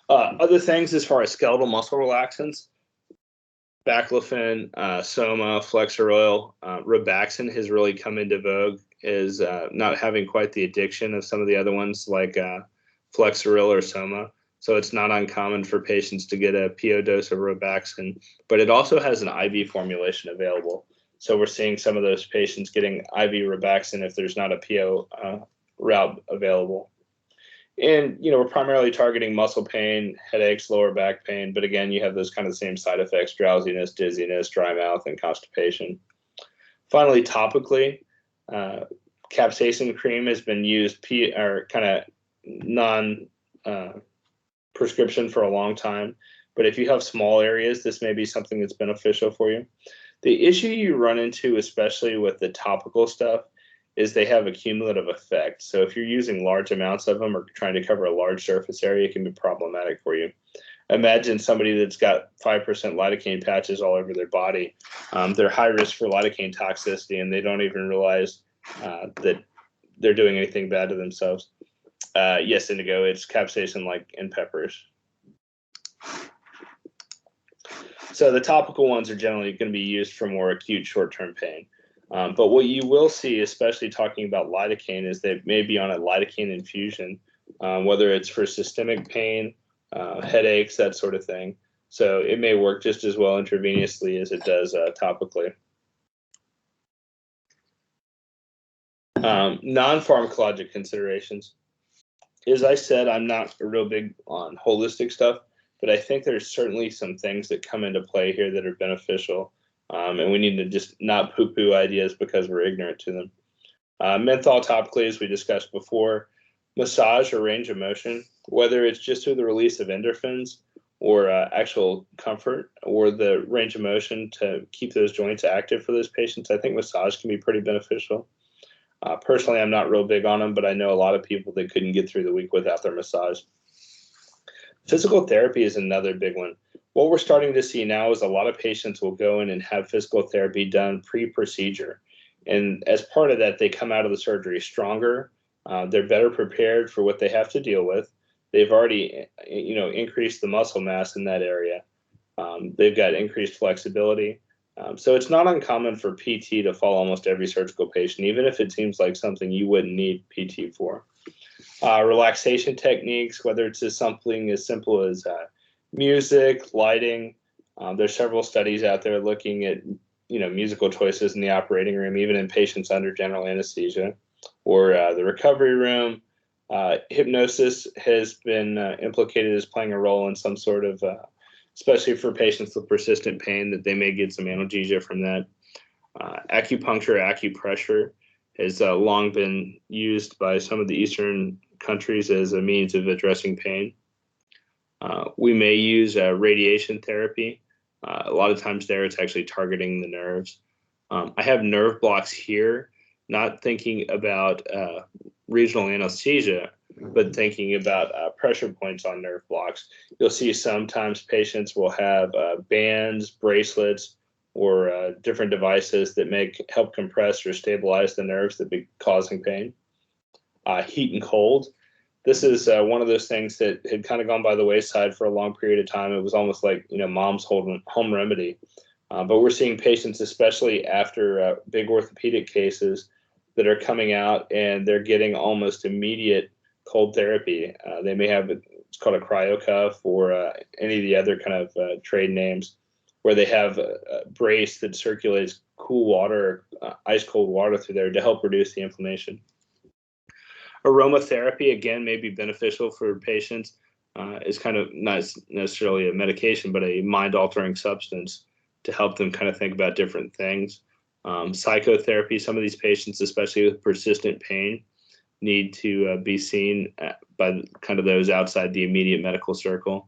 Other things as far as skeletal muscle relaxants, baclofen, Soma, Flexeril, Robaxin has really come into vogue as not having quite the addiction of some of the other ones like Flexeril or Soma. So it's not uncommon for patients to get a PO dose of Robaxin, but it also has an IV formulation available. So we're seeing some of those patients getting IV Robaxin if there's not a PO route available. And, we're primarily targeting muscle pain, headaches, lower back pain. But again, you have those kind of the same side effects, drowsiness, dizziness, dry mouth, and constipation. Finally, topically, capsaicin cream has been used kind of non-prescription for a long time. But if you have small areas, this may be something that's beneficial for you. The issue you run into, especially with the topical stuff, is they have a cumulative effect. So if you're using large amounts of them or trying to cover a large surface area, it can be problematic for you. Imagine somebody that's got 5% lidocaine patches all over their body. They're high risk for lidocaine toxicity, and they don't even realize that they're doing anything bad to themselves. Yes, Indigo, it's capsaicin like in peppers. So the topical ones are generally going to be used for more acute short-term pain. But what you will see, especially talking about lidocaine, is they may be on a lidocaine infusion, whether it's for systemic pain, headaches, that sort of thing. So it may work just as well intravenously as it does topically. Non-pharmacologic considerations. As I said, I'm not real big on holistic stuff, but I think there's certainly some things that come into play here that are beneficial, and we need to just not poo-poo ideas because we're ignorant to them. Menthol topically, as we discussed before, massage or range of motion, whether it's just through the release of endorphins or actual comfort or the range of motion to keep those joints active for those patients, I think massage can be pretty beneficial. Personally, I'm not real big on them, but I know a lot of people that couldn't get through the week without their massage. Physical therapy is another big one. What we're starting to see now is a lot of patients will go in and have physical therapy done pre-procedure. And as part of that, they come out of the surgery stronger. They're better prepared for what they have to deal with. They've already, increased the muscle mass in that area. They've got increased flexibility. So it's not uncommon for PT to follow almost every surgical patient, even if it seems like something you wouldn't need PT for. Relaxation techniques, whether it's just something as simple as music, lighting. There's several studies out there looking at musical choices in the operating room, even in patients under general anesthesia, or the recovery room. Hypnosis has been implicated as playing a role in some sort of especially for patients with persistent pain, that they may get some analgesia from that. Acupuncture, acupressure has long been used by some of the Eastern countries as a means of addressing pain. We may use radiation therapy. A lot of times there, it's actually targeting the nerves. I have nerve blocks here, not thinking about regional anesthesia, but thinking about pressure points on nerve blocks. You'll see sometimes patients will have bands, bracelets, or different devices that help compress or stabilize the nerves that be causing pain. Heat and cold. This is one of those things that had kind of gone by the wayside for a long period of time. It was almost like mom's home remedy. But we're seeing patients, especially after big orthopedic cases, that are coming out and they're getting almost immediate cold therapy. They may have it's called a cryocuff or any of the other kind of trade names, where they have a brace that circulates cool water, ice cold water through there to help reduce the inflammation. Aromatherapy, again, may be beneficial for patients. It's kind of not necessarily a medication, but a mind-altering substance to help them kind of think about different things. Psychotherapy, some of these patients, especially with persistent pain, need to be seen by kind of those outside the immediate medical circle.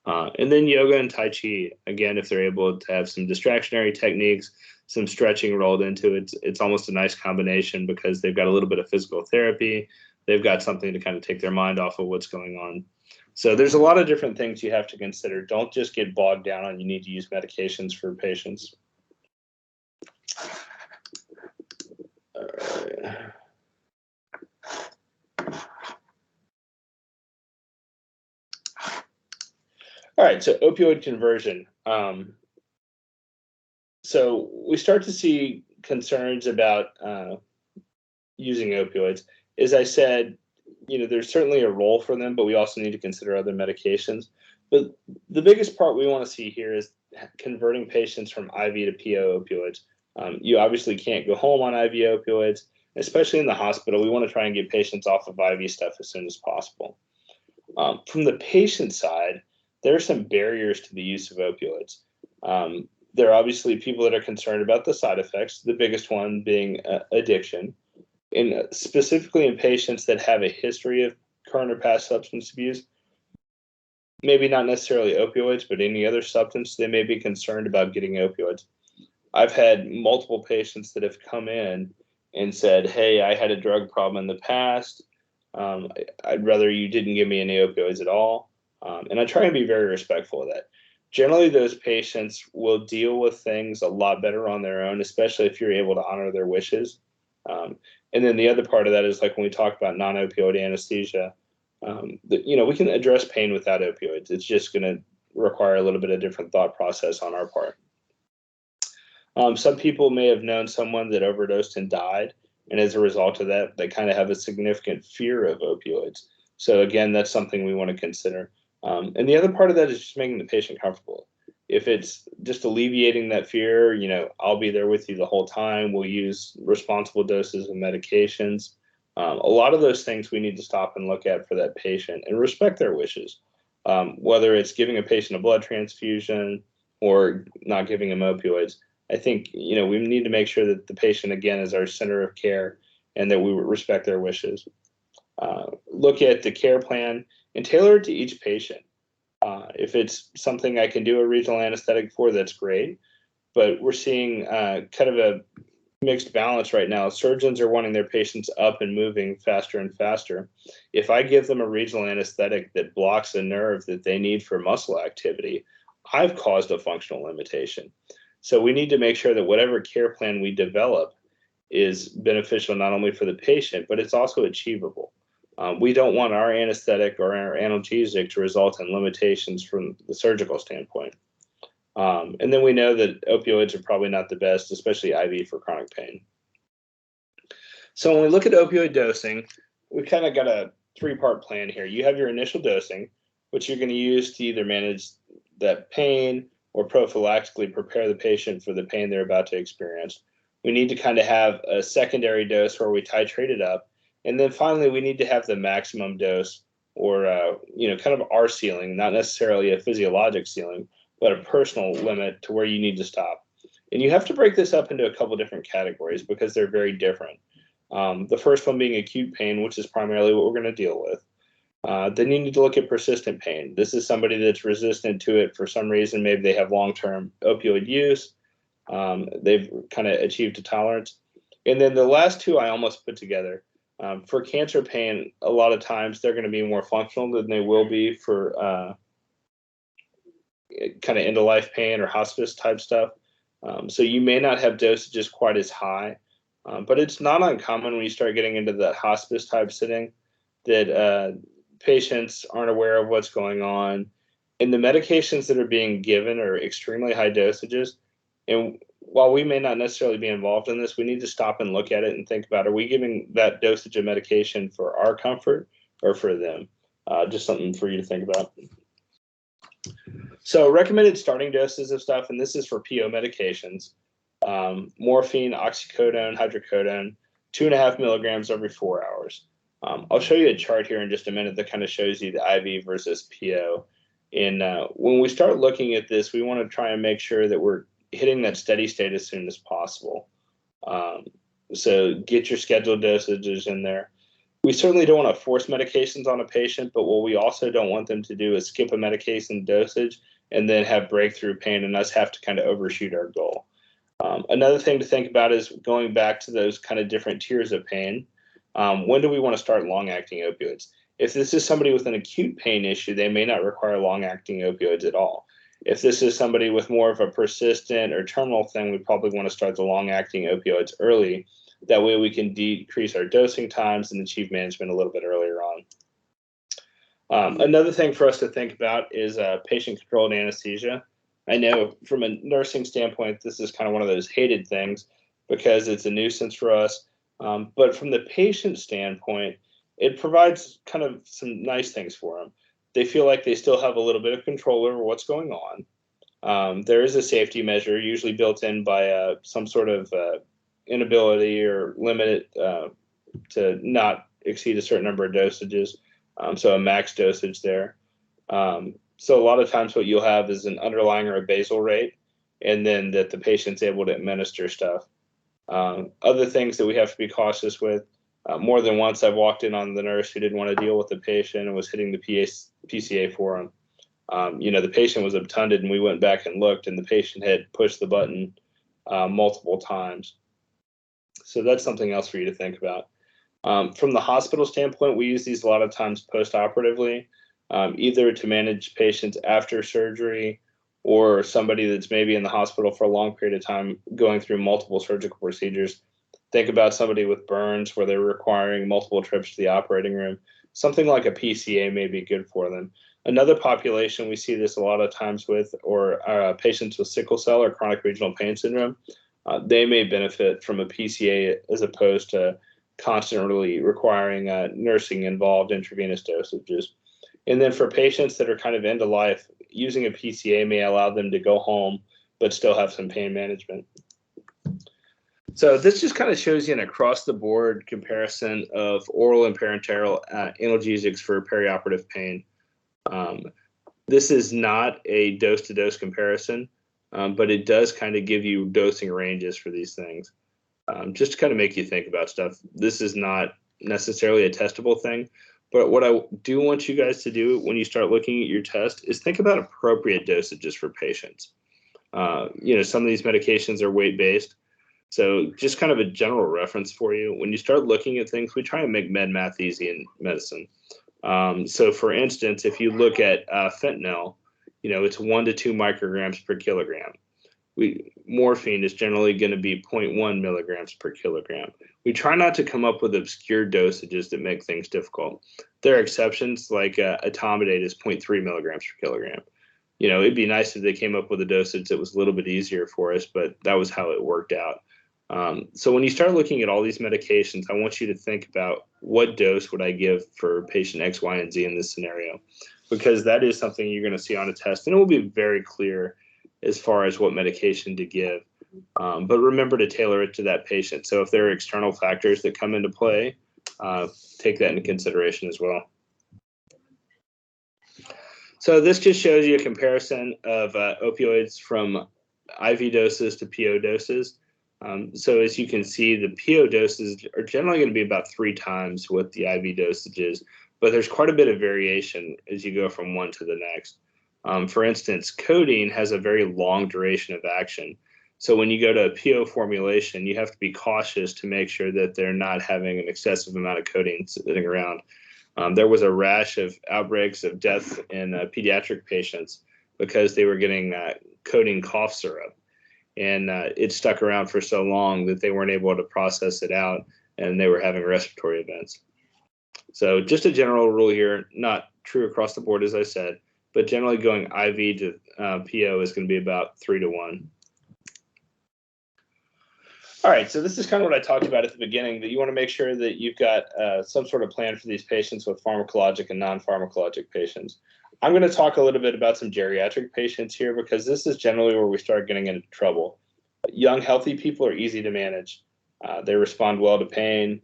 And then yoga and Tai Chi, again, if they're able to have some distractionary techniques, some stretching rolled into it, it's almost a nice combination because they've got a little bit of physical therapy. They've got something to kind of take their mind off of what's going on. So there's a lot of different things you have to consider. Don't just get bogged down on you need to use medications for patients. All right, so opioid conversion. So we start to see concerns about using opioids. As I said, there's certainly a role for them, but we also need to consider other medications. But the biggest part we want to see here is converting patients from IV to PO opioids. You obviously can't go home on IV opioids, especially in the hospital. We want to try and get patients off of IV stuff as soon as possible. From the patient side, there are some barriers to the use of opioids. There are obviously people that are concerned about the side effects, the biggest one being addiction. And specifically in patients that have a history of current or past substance abuse, maybe not necessarily opioids, but any other substance, they may be concerned about getting opioids. I've had multiple patients that have come in and said, hey, I had a drug problem in the past. I'd rather you didn't give me any opioids at all. And I try and be very respectful of that. Generally, those patients will deal with things a lot better on their own, especially if you're able to honor their wishes. And then the other part of that is like when we talk about non-opioid anesthesia, we can address pain without opioids. It's just going to require a little bit of different thought process on our part. Some people may have known someone that overdosed and died, and as a result of that, they kind of have a significant fear of opioids. So again, that's something we want to consider. And the other part of that is just making the patient comfortable. If it's just alleviating that fear, I'll be there with you the whole time. We'll use responsible doses of medications. A lot of those things we need to stop and look at for that patient and respect their wishes. Whether it's giving a patient a blood transfusion or not giving them opioids, I think, we need to make sure that the patient, again, is our center of care and that we respect their wishes. Look at the care plan and tailor it to each patient. If it's something I can do a regional anesthetic for, that's great. But we're seeing kind of a mixed balance right now. Surgeons are wanting their patients up and moving faster and faster. If I give them a regional anesthetic that blocks a nerve that they need for muscle activity, I've caused a functional limitation. So we need to make sure that whatever care plan we develop is beneficial not only for the patient, but it's also achievable. We don't want our anesthetic or our analgesic to result in limitations from the surgical standpoint. And then we know that opioids are probably not the best, especially IV for chronic pain. So when we look at opioid dosing, we kind of got a three-part plan here. You have your initial dosing, which you're going to use to either manage that pain or prophylactically prepare the patient for the pain they're about to experience. We need to kind of have a secondary dose where we titrate it up. And then finally, we need to have the maximum dose or, kind of our ceiling, not necessarily a physiologic ceiling, but a personal limit to where you need to stop. And you have to break this up into a couple different categories because they're very different. The first one being acute pain, which is primarily what we're going to deal with. Then you need to look at persistent pain. This is somebody that's resistant to it for some reason. Maybe they have long-term opioid use. They've kind of achieved a tolerance. And then the last two I almost put together. For cancer pain, a lot of times they're going to be more functional than they will be for kind of end-of-life pain or hospice type stuff. So you may not have dosages quite as high, but it's not uncommon when you start getting into that hospice type setting that patients aren't aware of what's going on. And the medications that are being given are extremely high dosages. And while we may not necessarily be involved in this, we need to stop and look at it and think about, are we giving that dosage of medication for our comfort or for them? Just something for you to think about. So recommended starting doses of stuff, and this is for PO medications, morphine, oxycodone, hydrocodone, 2.5 milligrams every 4 hours. I'll show you a chart here in just a minute that kind of shows you the IV versus PO. And when we start looking at this, we want to try and make sure that we're hitting that steady state as soon as possible. So get your scheduled dosages in there. We certainly don't want to force medications on a patient, but what we also don't want them to do is skip a medication dosage and then have breakthrough pain and us have to kind of overshoot our goal. Another thing to think about is going back to those kind of different tiers of pain. When do we want to start long-acting opioids? If this is somebody with an acute pain issue, they may not require long-acting opioids at all. If this is somebody with more of a persistent or terminal thing, we probably want to start the long-acting opioids early. That way we can decrease our dosing times and achieve management a little bit earlier on. Another thing for us to think about is patient-controlled anesthesia. I know from a nursing standpoint, this is kind of one of those hated things because it's a nuisance for us. But from the patient standpoint, it provides kind of some nice things for them. They feel like they still have a little bit of control over what's going on. There is a safety measure usually built in by some sort of inability or limit to not exceed a certain number of dosages. So a max dosage there. So a lot of times what you'll have is an underlying or a basal rate, and then that the patient's able to administer stuff. Other things that we have to be cautious with, more than once I've walked in on the nurse who didn't want to deal with the patient and was hitting the PCA for him. The patient was obtunded and we went back and looked and the patient had pushed the button multiple times. So that's something else for you to think about. From the hospital standpoint, we use these a lot of times post-operatively, either to manage patients after surgery or somebody that's maybe in the hospital for a long period of time going through multiple surgical procedures. Think about somebody with burns where they're requiring multiple trips to the operating room. Something like a PCA may be good for them. Another population we see this a lot of times with, or patients with sickle cell or chronic regional pain syndrome. They may benefit from a PCA as opposed to constantly requiring nursing involved intravenous dosages. And then for patients that are kind of end of life, using a PCA may allow them to go home but still have some pain management. So this just kind of shows you an across-the-board comparison of oral and parenteral analgesics for perioperative pain. This is not a dose-to-dose comparison, but it does kind of give you dosing ranges for these things, just to kind of make you think about stuff. This is not necessarily a testable thing, but what I do want you guys to do when you start looking at your test is think about appropriate dosages for patients. Some of these medications are weight-based, so just kind of a general reference for you. When you start looking at things, we try and make med math easy in medicine. So for instance, if you look at fentanyl, it's 1 to 2 micrograms per kilogram. Morphine is generally going to be 0.1 milligrams per kilogram. We try not to come up with obscure dosages that make things difficult. There are exceptions, like etomidate is 0.3 milligrams per kilogram. It'd be nice if they came up with a dosage that was a little bit easier for us, but that was how it worked out. So when you start looking at all these medications, I want you to think about what dose would I give for patient X, Y, and Z in this scenario, because that is something you're going to see on a test, and it will be very clear as far as what medication to give. But remember to tailor it to that patient. So if there are external factors that come into play, take that into consideration as well. So this just shows you a comparison of opioids from IV doses to PO doses. So as you can see, the PO doses are generally going to be about 3 times what the IV dosages, but there's quite a bit of variation as you go from one to the next. For instance, codeine has a very long duration of action. So when you go to a PO formulation, you have to be cautious to make sure that they're not having an excessive amount of codeine sitting around. There was a rash of outbreaks of death in pediatric patients because they were getting codeine cough syrup. And it stuck around for so long that they weren't able to process it out, and they were having respiratory events. So just a general rule here, not true across the board, as I said, but generally going IV to PO is going to be about 3 to 1. All right, so this is kind of what I talked about at the beginning, that you want to make sure that you've got some sort of plan for these patients with pharmacologic and non-pharmacologic patients. I'm going to talk a little bit about some geriatric patients here, because this is generally where we start getting into trouble. Young, healthy people are easy to manage. They respond well to pain.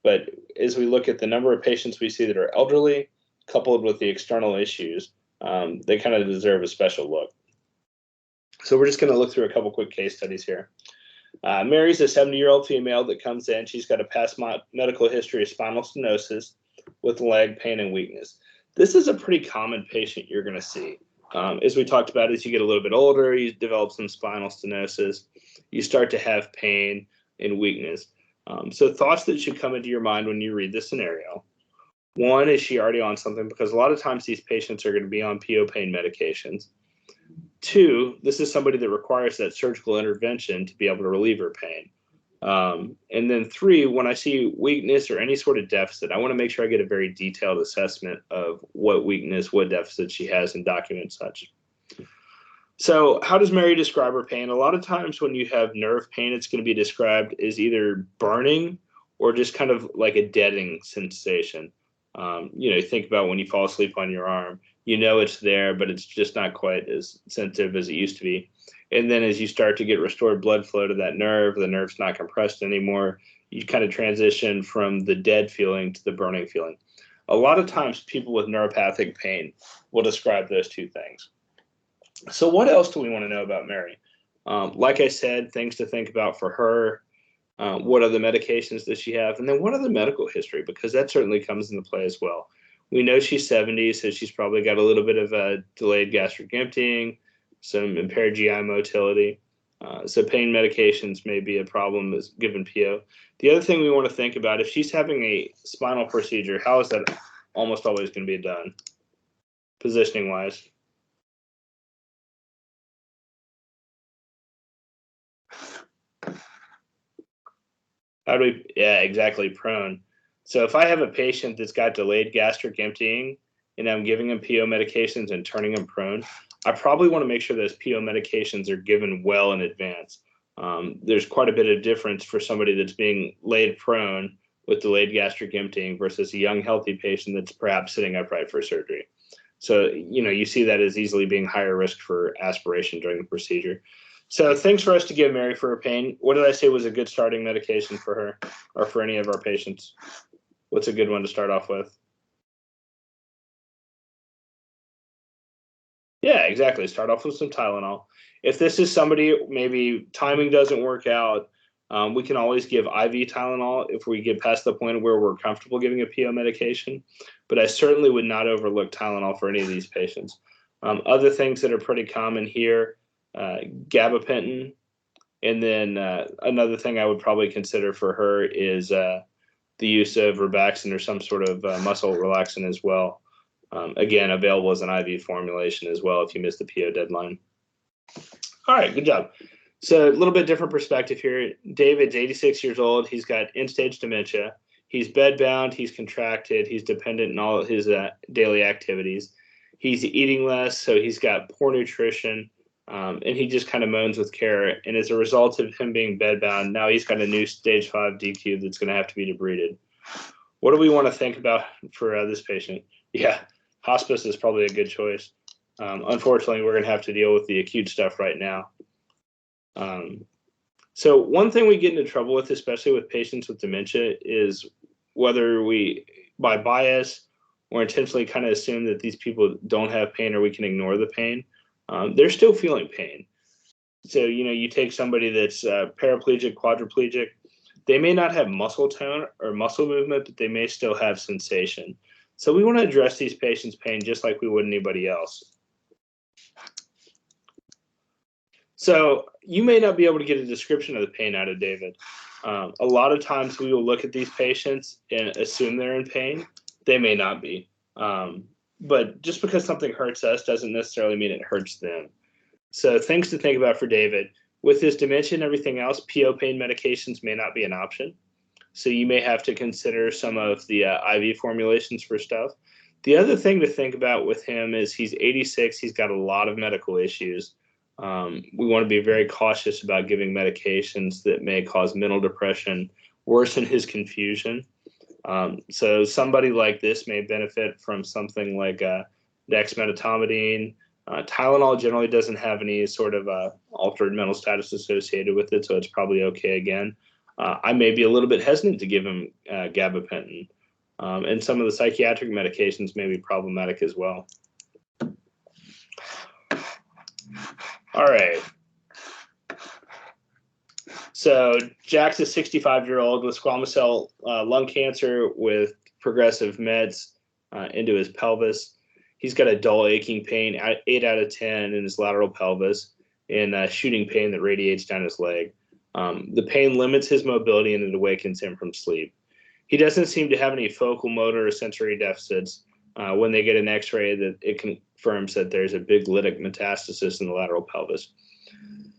But as we look at the number of patients we see that are elderly, coupled with the external issues, they kind of deserve a special look. So we're just going to look through a couple quick case studies here. Mary's a 70-year-old female that comes in. She's got a past medical history of spinal stenosis with leg pain and weakness. This is a pretty common patient you're going to see. As we talked about, as you get a little bit older, you develop some spinal stenosis. You start to have pain and weakness. So thoughts that should come into your mind when you read this scenario. One, is she already on something? Because a lot of times these patients are going to be on PO pain medications. 2, this is somebody that requires that surgical intervention to be able to relieve her pain. And then 3, when I see weakness or any sort of deficit, I want to make sure I get a very detailed assessment of what weakness, what deficit she has, and document such. So how does Mary describe her pain? A lot of times when you have nerve pain, it's going to be described as either burning or just kind of like a deadening sensation. You think about when you fall asleep on your arm, it's there, but it's just not quite as sensitive as it used to be. And then as you start to get restored blood flow to that nerve, the nerve's not compressed anymore. You kind of transition from the dead feeling to the burning feeling. A lot of times people with neuropathic pain will describe those two things. So what else do we want to know about Mary? Like I said, things to think about for her. What other medications does she have? And then what other medical history? Because that certainly comes into play as well. We know she's 70, so she's probably got a little bit of a delayed gastric emptying, some impaired GI motility. So pain medications may be a problem as given PO. The other thing we want to think about, if she's having a spinal procedure, how is that almost always going to be done, positioning wise? Yeah, exactly, prone. So if I have a patient that's got delayed gastric emptying and I'm giving him PO medications and turning him prone, I probably want to make sure those PO medications are given well in advance. There's quite a bit of difference for somebody that's being laid prone with delayed gastric emptying versus a young, healthy patient that's perhaps sitting upright for surgery. So, you see that as easily being higher risk for aspiration during the procedure. So things for us to give Mary for her pain. What did I say was a good starting medication for her or for any of our patients? What's a good one to start off with? Yeah, exactly. Start off with some Tylenol. If this is somebody, maybe timing doesn't work out, we can always give IV Tylenol if we get past the point where we're comfortable giving a PO medication. But I certainly would not overlook Tylenol for any of these patients. Other things that are pretty common here, gabapentin. And then another thing I would probably consider for her is the use of Robaxin or some sort of muscle relaxant as well. Again, available as an IV formulation as well if you miss the PO deadline. All right, good job. So a little bit different perspective here. David's 86 years old. He's got end-stage dementia. He's bedbound. He's contracted. He's dependent in all of his daily activities. He's eating less, so he's got poor nutrition, and he just kind of moans with care. And as a result of him being bedbound, now he's got a new stage 5 DQ that's going to have to be debrided. What do we want to think about for this patient? Yeah, hospice is probably a good choice. Unfortunately, we're going to have to deal with the acute stuff right now. So one thing we get into trouble with, especially with patients with dementia, is whether we, by bias or intentionally kind of assume that these people don't have pain or we can ignore the pain. They're still feeling pain. So, you take somebody that's paraplegic, quadriplegic, they may not have muscle tone or muscle movement, but they may still have sensation. So we want to address these patients' pain just like we would anybody else. So you may not be able to get a description of the pain out of David. A lot of times we will look at these patients and assume they're in pain. They may not be. But just because something hurts us doesn't necessarily mean it hurts them. So things to think about for David. With his dementia and everything else, PO pain medications may not be an option. So you may have to consider some of the IV formulations for stuff. The other thing to think about with him is he's 86. He's got a lot of medical issues. We want to be very cautious about giving medications that may cause mental depression, worsen his confusion. So somebody like this may benefit from something like dexmedetomidine. Tylenol generally doesn't have any sort of altered mental status associated with it, so it's probably okay again. I may be a little bit hesitant to give him gabapentin. And some of the psychiatric medications may be problematic as well. All right. So Jack's a 65-year-old with squamous cell lung cancer with progressive mets into his pelvis. He's got a dull aching pain, 8 out of 10 in his lateral pelvis, and shooting pain that radiates down his leg. The pain limits his mobility and it awakens him from sleep. He doesn't seem to have any focal motor or sensory deficits. When they get an x-ray, that it confirms that there's a big lytic metastasis in the lateral pelvis.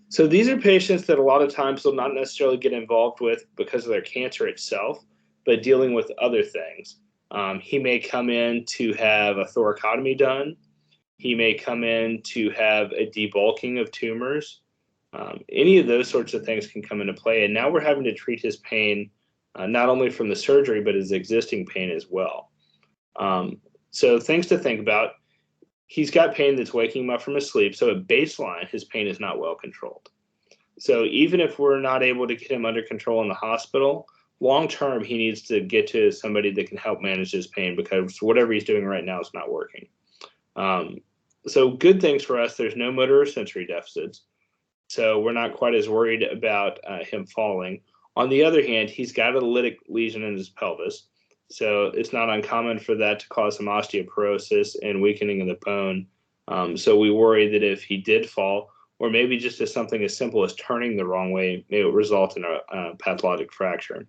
So these are patients that a lot of times will not necessarily get involved with because of their cancer itself, but dealing with other things. He may come in to have a thoracotomy done. He may come in to have a debulking of tumors. Any of those sorts of things can come into play. And now we're having to treat his pain, not only from the surgery, but his existing pain as well. So things to think about. He's got pain that's waking him up from his sleep. So at baseline, his pain is not well controlled. So even if we're not able to get him under control in the hospital, long term, he needs to get to somebody that can help manage his pain because whatever he's doing right now is not working. So good things for us, there's no motor or sensory deficits. So we're not quite as worried about him falling. On the other hand, he's got a lytic lesion in his pelvis. So it's not uncommon for that to cause some osteoporosis and weakening of the bone. So we worry that if he did fall, or maybe just as something as simple as turning the wrong way, may result in a pathologic fracture.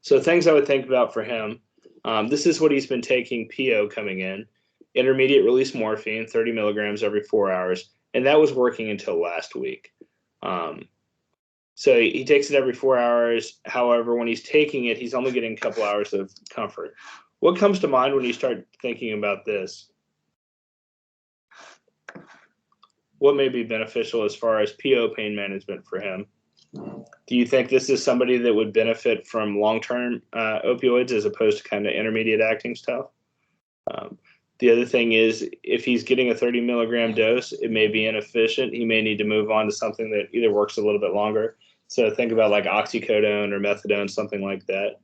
So things I would think about for him, this is what he's been taking PO coming in. Intermediate release morphine, 30 milligrams every 4 hours. And that was working until last week. So he takes it every 4 hours. However, when he's taking it, he's only getting a couple hours of comfort. What comes to mind when you start thinking about this? What may be beneficial as far as PO pain management for him? Do you think this is somebody that would benefit from long-term opioids as opposed to kind of intermediate acting stuff? The other thing is, if he's getting a 30 milligram dose, it may be inefficient. He may need to move on to something that either works a little bit longer. So think about like oxycodone or methadone, something like that.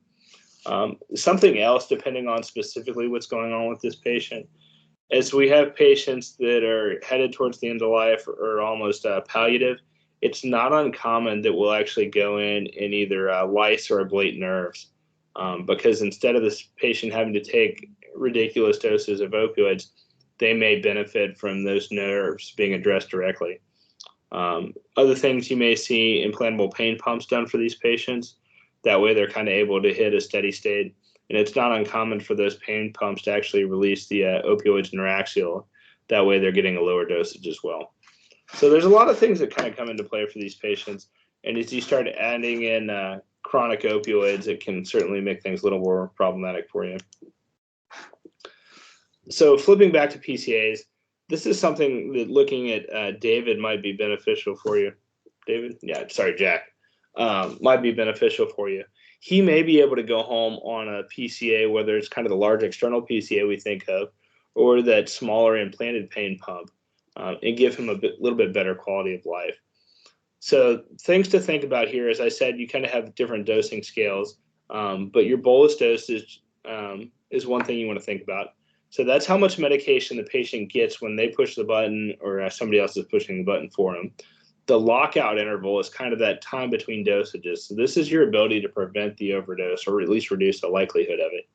Something else, depending on specifically what's going on with this patient, as we have patients that are headed towards the end of life or almost palliative, it's not uncommon that we'll actually go in and either lyse or ablate nerves, because instead of this patient having to take ridiculous doses of opioids, they may benefit from those nerves being addressed directly. Other things you may see, implantable pain pumps done for these patients. That way they're kind of able to hit a steady state. And it's not uncommon for those pain pumps to actually release the opioids neuraxial. That way they're getting a lower dosage as well. So there's a lot of things that kind of come into play for these patients. And as you start adding in chronic opioids, it can certainly make things a little more problematic for you. So flipping back to PCAs, this is something that looking at David might be beneficial for you. David? Yeah, sorry, Jack. Might be beneficial for you. He may be able to go home on a PCA, whether it's kind of the large external PCA we think of, or that smaller implanted pain pump, and give him a little bit better quality of life. So things to think about here, as I said, you kind of have different dosing scales, but your bolus dosage is one thing you want to think about. So that's how much medication the patient gets when they push the button or somebody else is pushing the button for them. The lockout interval is kind of that time between dosages. So this is your ability to prevent the overdose or at least reduce the likelihood of it.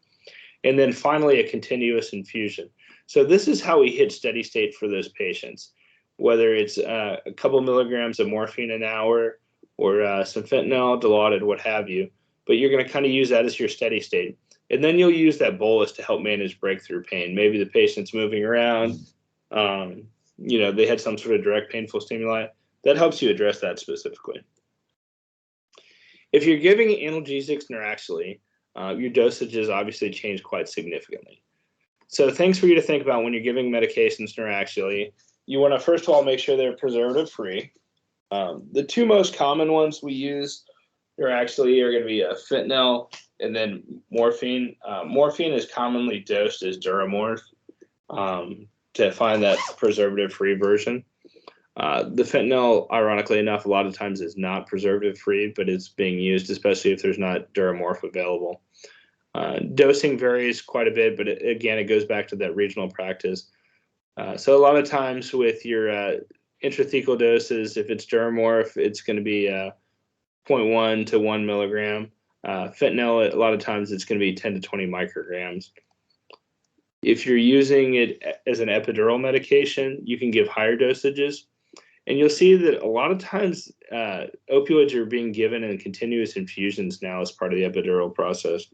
And then finally, a continuous infusion. So this is how we hit steady state for those patients, whether it's a couple milligrams of morphine an hour or some fentanyl, Dilaudid, what have you. But you're going to kind of use that as your steady state. And then you'll use that bolus to help manage breakthrough pain. Maybe the patient's moving around, they had some sort of direct painful stimuli. That helps you address that specifically. If you're giving analgesics neuraxially, your dosages obviously change quite significantly. So things for you to think about when you're giving medications neuraxially, you want to first of all make sure they're preservative-free. The two most common ones we use neuraxially are going to be fentanyl and then morphine. Morphine is commonly dosed as Duramorph to find that preservative-free version. The fentanyl, ironically enough, a lot of times is not preservative-free, but it's being used, especially if there's not Duramorph available. Dosing varies quite a bit, but again, it goes back to that regional practice. So a lot of times with your intrathecal doses, if it's Duramorph, it's going to be 0.1 to 1 milligram. Fentanyl, a lot of times it's going to be 10 to 20 micrograms. If you're using it as an epidural medication, you can give higher dosages. And you'll see that a lot of times opioids are being given in continuous infusions now as part of the epidural process.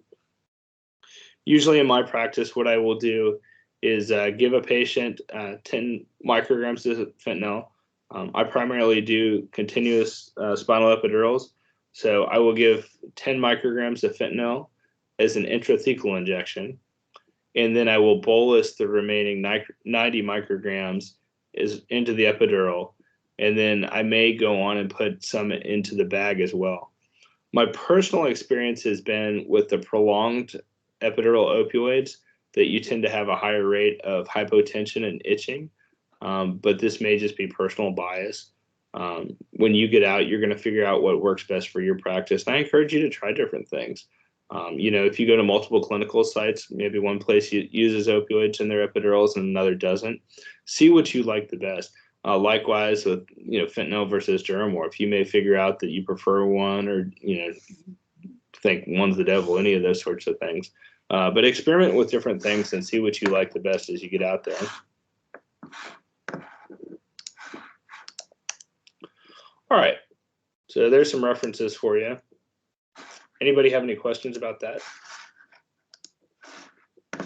Usually in my practice, what I will do is give a patient 10 micrograms of fentanyl. I primarily do continuous spinal epidurals. So I will give 10 micrograms of fentanyl as an intrathecal injection. And then I will bolus the remaining 90 micrograms into the epidural. And then I may go on and put some into the bag as well. My personal experience has been with the prolonged epidural opioids that you tend to have a higher rate of hypotension and itching. But this may just be personal bias. When you get out, you're going to figure out what works best for your practice. And I encourage you to try different things. If you go to multiple clinical sites, maybe one place uses opioids in their epidurals and another doesn't, see what you like the best. Likewise with, fentanyl versus Duramorph, you may figure out that you prefer one or, think one's the devil, any of those sorts of things. But experiment with different things and see what you like the best as you get out there. All right, so there's some references for you. Anybody have any questions about that?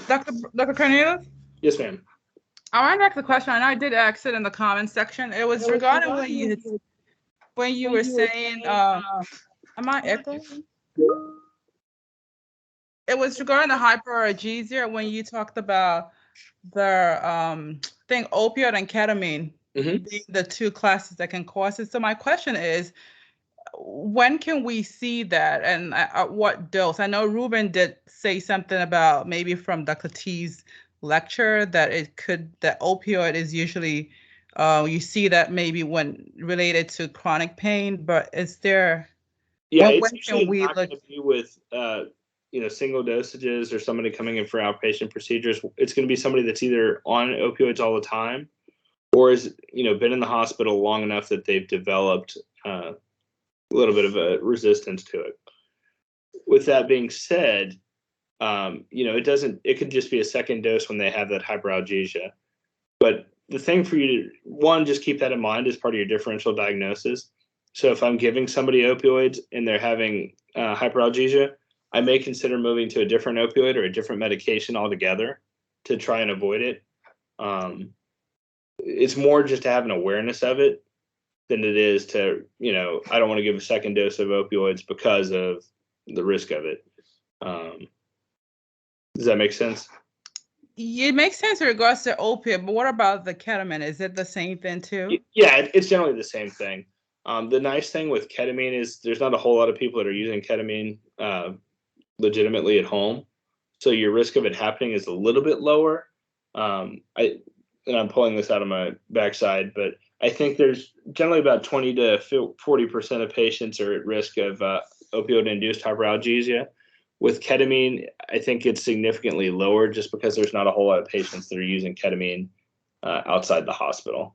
Dr. Cornelius? Yes, ma'am. I wanted to ask a question. I know I did ask it in the comments section. It was regarding when you were saying, am I echoing? it was regarding the hyperalgesia when you talked about the thing opioid and ketamine Mhm. being the two classes that can cause it. So my question is, when can we see that, and at what dose? I know Ruben did say something about maybe from Dr. T's lecture that that opioid is usually, you see that maybe when related to chronic pain, but is there, Yeah, it's when can usually we not look? going to be with single dosages or somebody coming in for outpatient procedures. It's going to be somebody that's either on opioids all the time or is been in the hospital long enough that they've developed a little bit of a resistance to it. With that being said, it could just be a second dose when they have that hyperalgesia. But the thing for you to, one, just keep that in mind as part of your differential diagnosis. So if I'm giving somebody opioids and they're having hyperalgesia, I may consider moving to a different opioid or a different medication altogether to try and avoid it. It's more just to have an awareness of it than it is to, I don't want to give a second dose of opioids because of the risk of it. Does that make sense? It makes sense in regards to opiate, but what about the ketamine? Is it the same thing too? Yeah, it's generally the same thing. The nice thing with ketamine is there's not a whole lot of people that are using ketamine legitimately at home, so your risk of it happening is a little bit lower. I'm pulling this out of my backside, but I think there's generally about 20 to 40% of patients are at risk of opioid-induced hyperalgesia. With ketamine, I think it's significantly lower just because there's not a whole lot of patients that are using ketamine outside the hospital.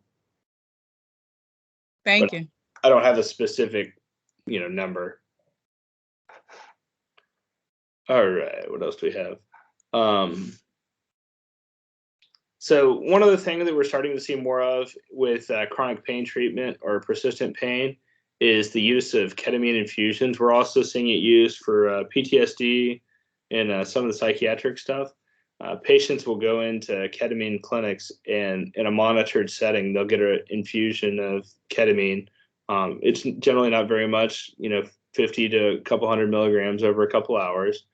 Thank But you. I don't have a specific, number. All right, what else do we have? So one of the things that we're starting to see more of with chronic pain treatment or persistent pain is the use of ketamine infusions. We're also seeing it used for PTSD and some of the psychiatric stuff. Patients will go into ketamine clinics and in a monitored setting, they'll get an infusion of ketamine. It's generally not very much, 50 to a couple hundred milligrams over a couple hours.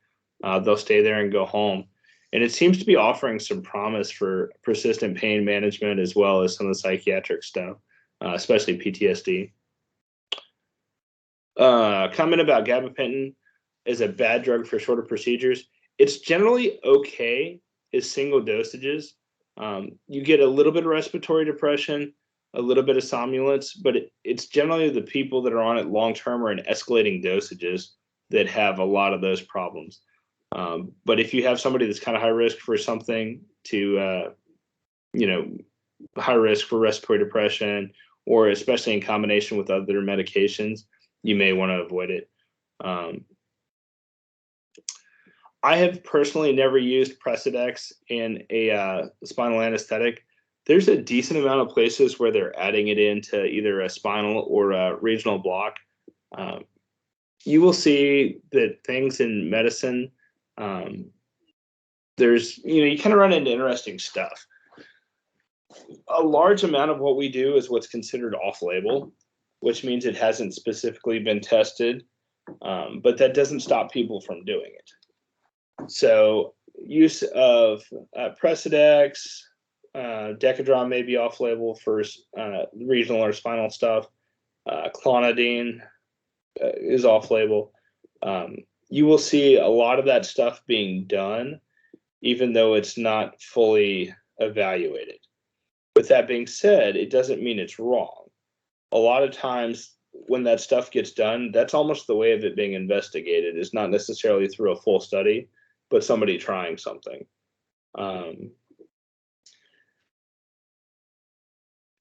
They'll stay there and go home. And it seems to be offering some promise for persistent pain management as well as some of the psychiatric stuff, especially PTSD. Comment about gabapentin is a bad drug for shorter procedures. It's generally okay as single dosages. You get a little bit of respiratory depression, a little bit of somnolence, but it's generally the people that are on it long term or in escalating dosages that have a lot of those problems. But if you have somebody that's kind of high risk for something to, high risk for respiratory depression, or especially in combination with other medications, you may want to avoid it. I have personally never used Precedex in a spinal anesthetic. There's a decent amount of places where they're adding it into either a spinal or a regional block. You will see that things in medicine, there's, you kind of run into interesting stuff. A large amount of what we do is what's considered off-label, which means it hasn't specifically been tested, but that doesn't stop people from doing it. So use of Precedex, Decadron may be off-label for regional or spinal stuff. Clonidine is off-label. You will see a lot of that stuff being done, even though it's not fully evaluated. With that being said, it doesn't mean it's wrong. A lot of times when that stuff gets done, that's almost the way of it being investigated, is not necessarily through a full study, but somebody trying something.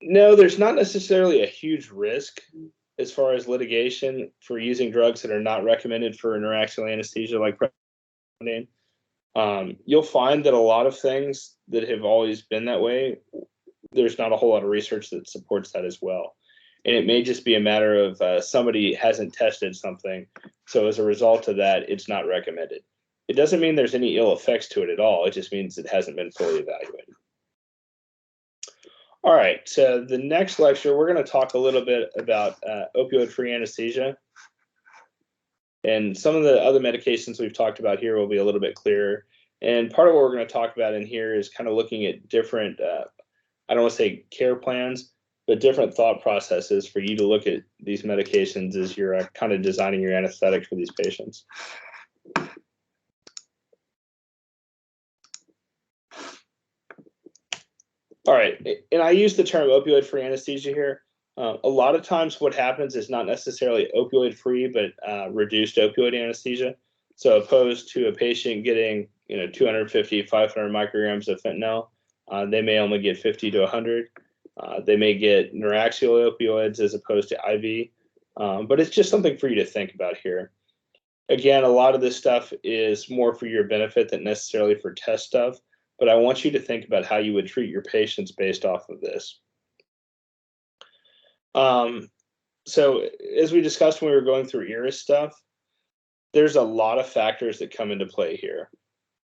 No, there's not necessarily a huge risk as far as litigation for using drugs that are not recommended for interaction anesthesia like Precedex. You'll find that a lot of things that have always been that way, there's not a whole lot of research that supports that as well. And it may just be a matter of somebody hasn't tested something. So as a result of that, it's not recommended. It doesn't mean there's any ill effects to it at all. It just means it hasn't been fully evaluated. All right, so the next lecture, we're going to talk a little bit about opioid-free anesthesia. And some of the other medications we've talked about here will be a little bit clearer. And part of what we're going to talk about in here is kind of looking at different, I don't want to say care plans, but different thought processes for you to look at these medications as you're kind of designing your anesthetic for these patients. All right, and I use the term opioid-free anesthesia here. A lot of times what happens is not necessarily opioid-free, but reduced opioid anesthesia. So opposed to a patient getting 250, 500 micrograms of fentanyl, they may only get 50 to 100. They may get neuraxial opioids as opposed to IV, but it's just something for you to think about here. Again, a lot of this stuff is more for your benefit than necessarily for test stuff, but I want you to think about how you would treat your patients based off of this. So as we discussed when we were going through ERIS stuff, there's a lot of factors that come into play here.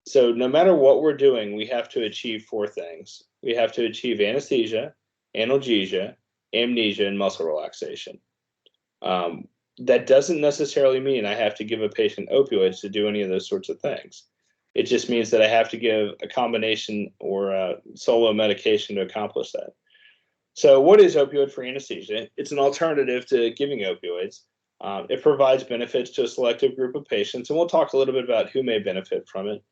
So no matter what we're doing, we have to achieve 4 things. We have to achieve anesthesia, analgesia, amnesia, and muscle relaxation. That doesn't necessarily mean I have to give a patient opioids to do any of those sorts of things. It just means that I have to give a combination or a solo medication to accomplish that. So what is opioid-free anesthesia? It's an alternative to giving opioids. It provides benefits to a selective group of patients, and we'll talk a little bit about who may benefit from it.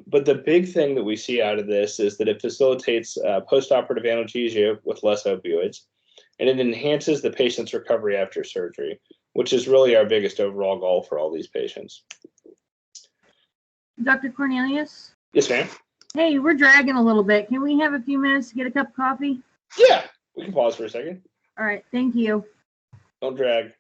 But the big thing that we see out of this is that it facilitates postoperative analgesia with less opioids, and it enhances the patient's recovery after surgery, which is really our biggest overall goal for all these patients. Dr. Cornelius? Yes, ma'am. Hey, we're dragging a little bit. Can we have a few minutes to get a cup of coffee? Yeah, we can pause for a second. All right, thank you. Don't drag.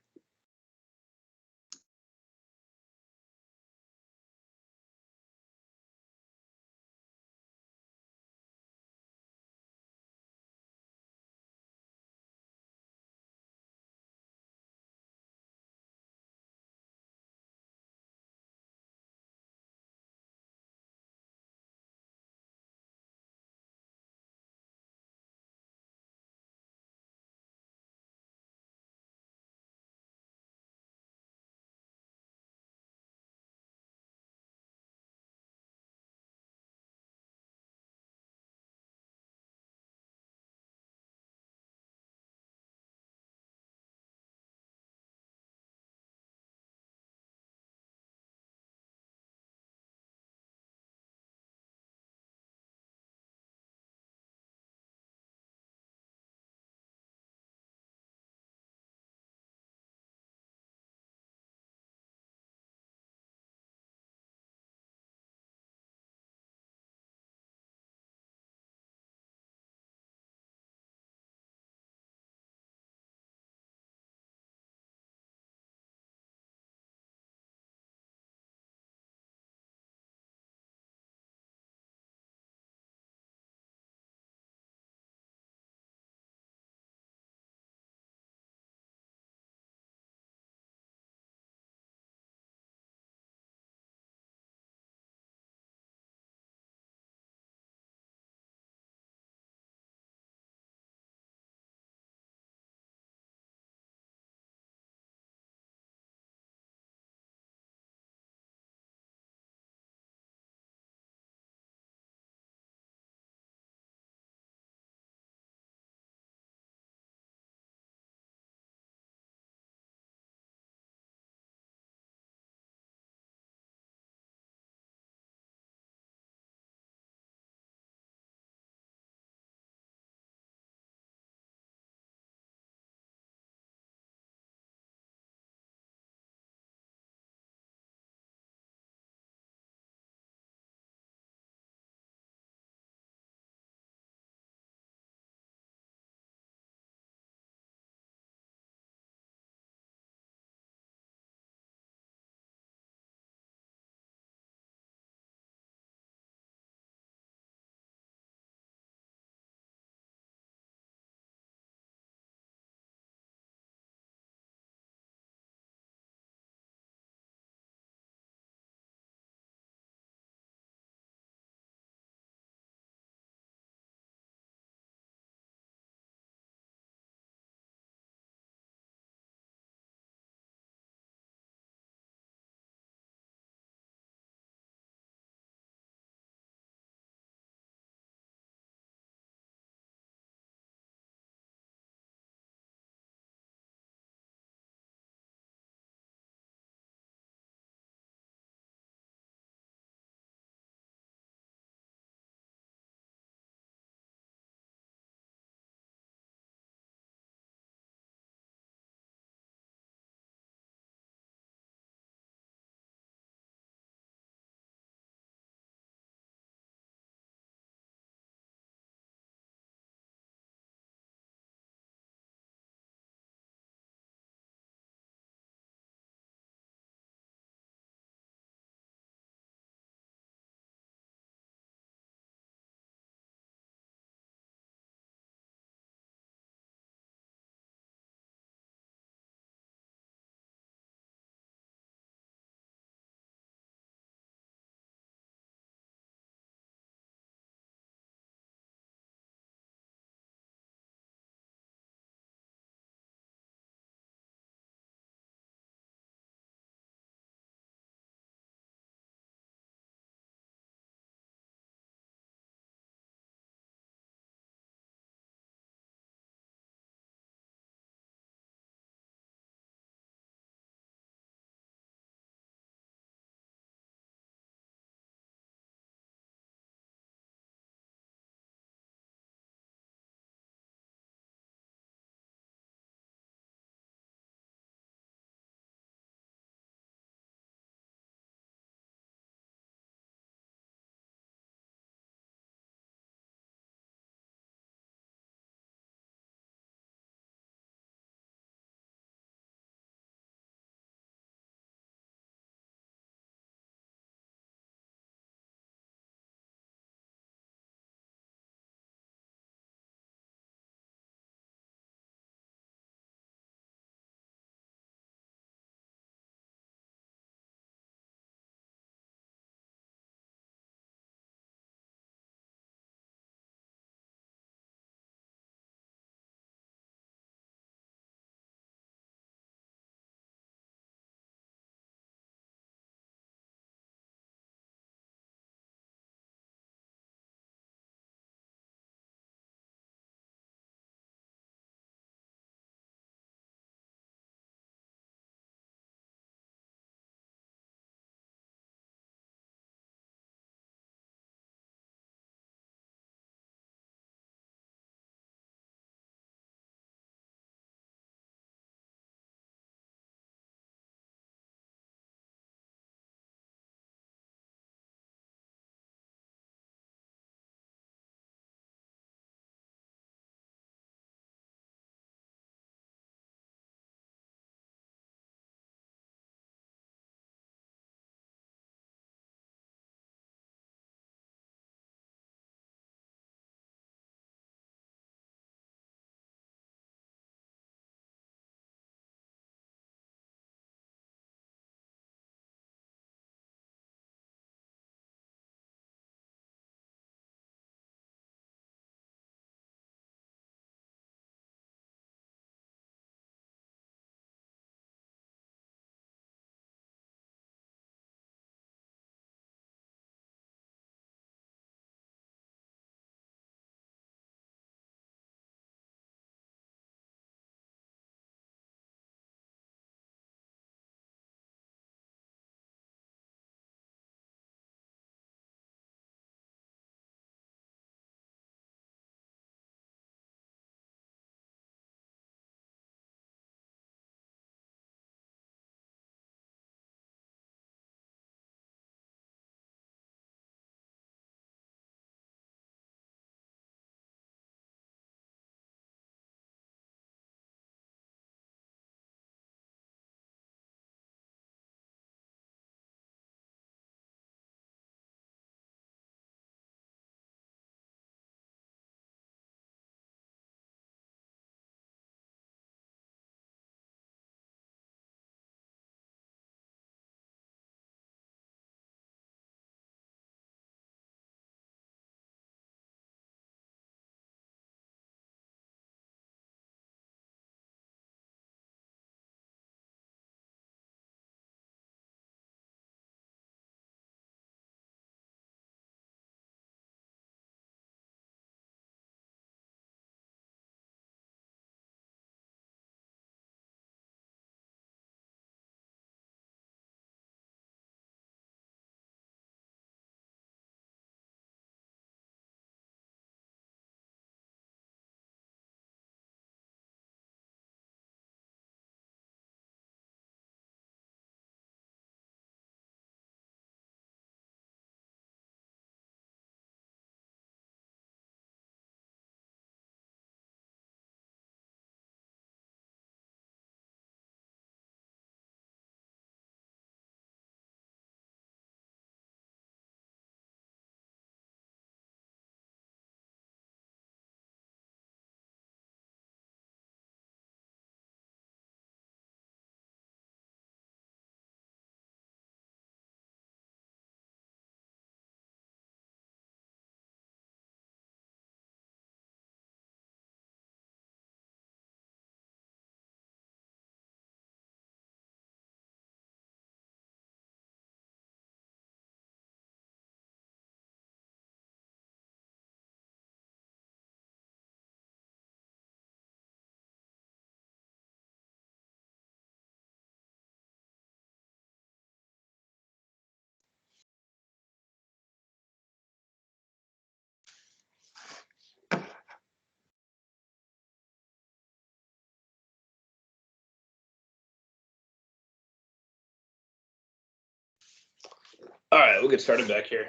All right, we'll get started back here.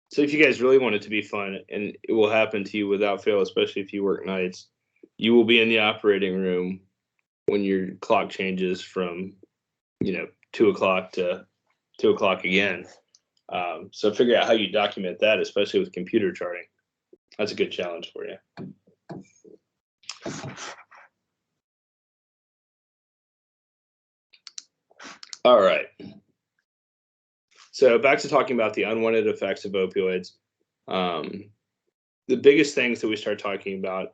So if you guys really want it to be fun, and it will happen to you without fail, especially if you work nights, you will be in the operating room when your clock changes from, 2 o'clock to 2 o'clock again. So figure out how you document that, especially with computer charting. That's a good challenge for you. All right. So back to talking about the unwanted effects of opioids. The biggest things that we start talking about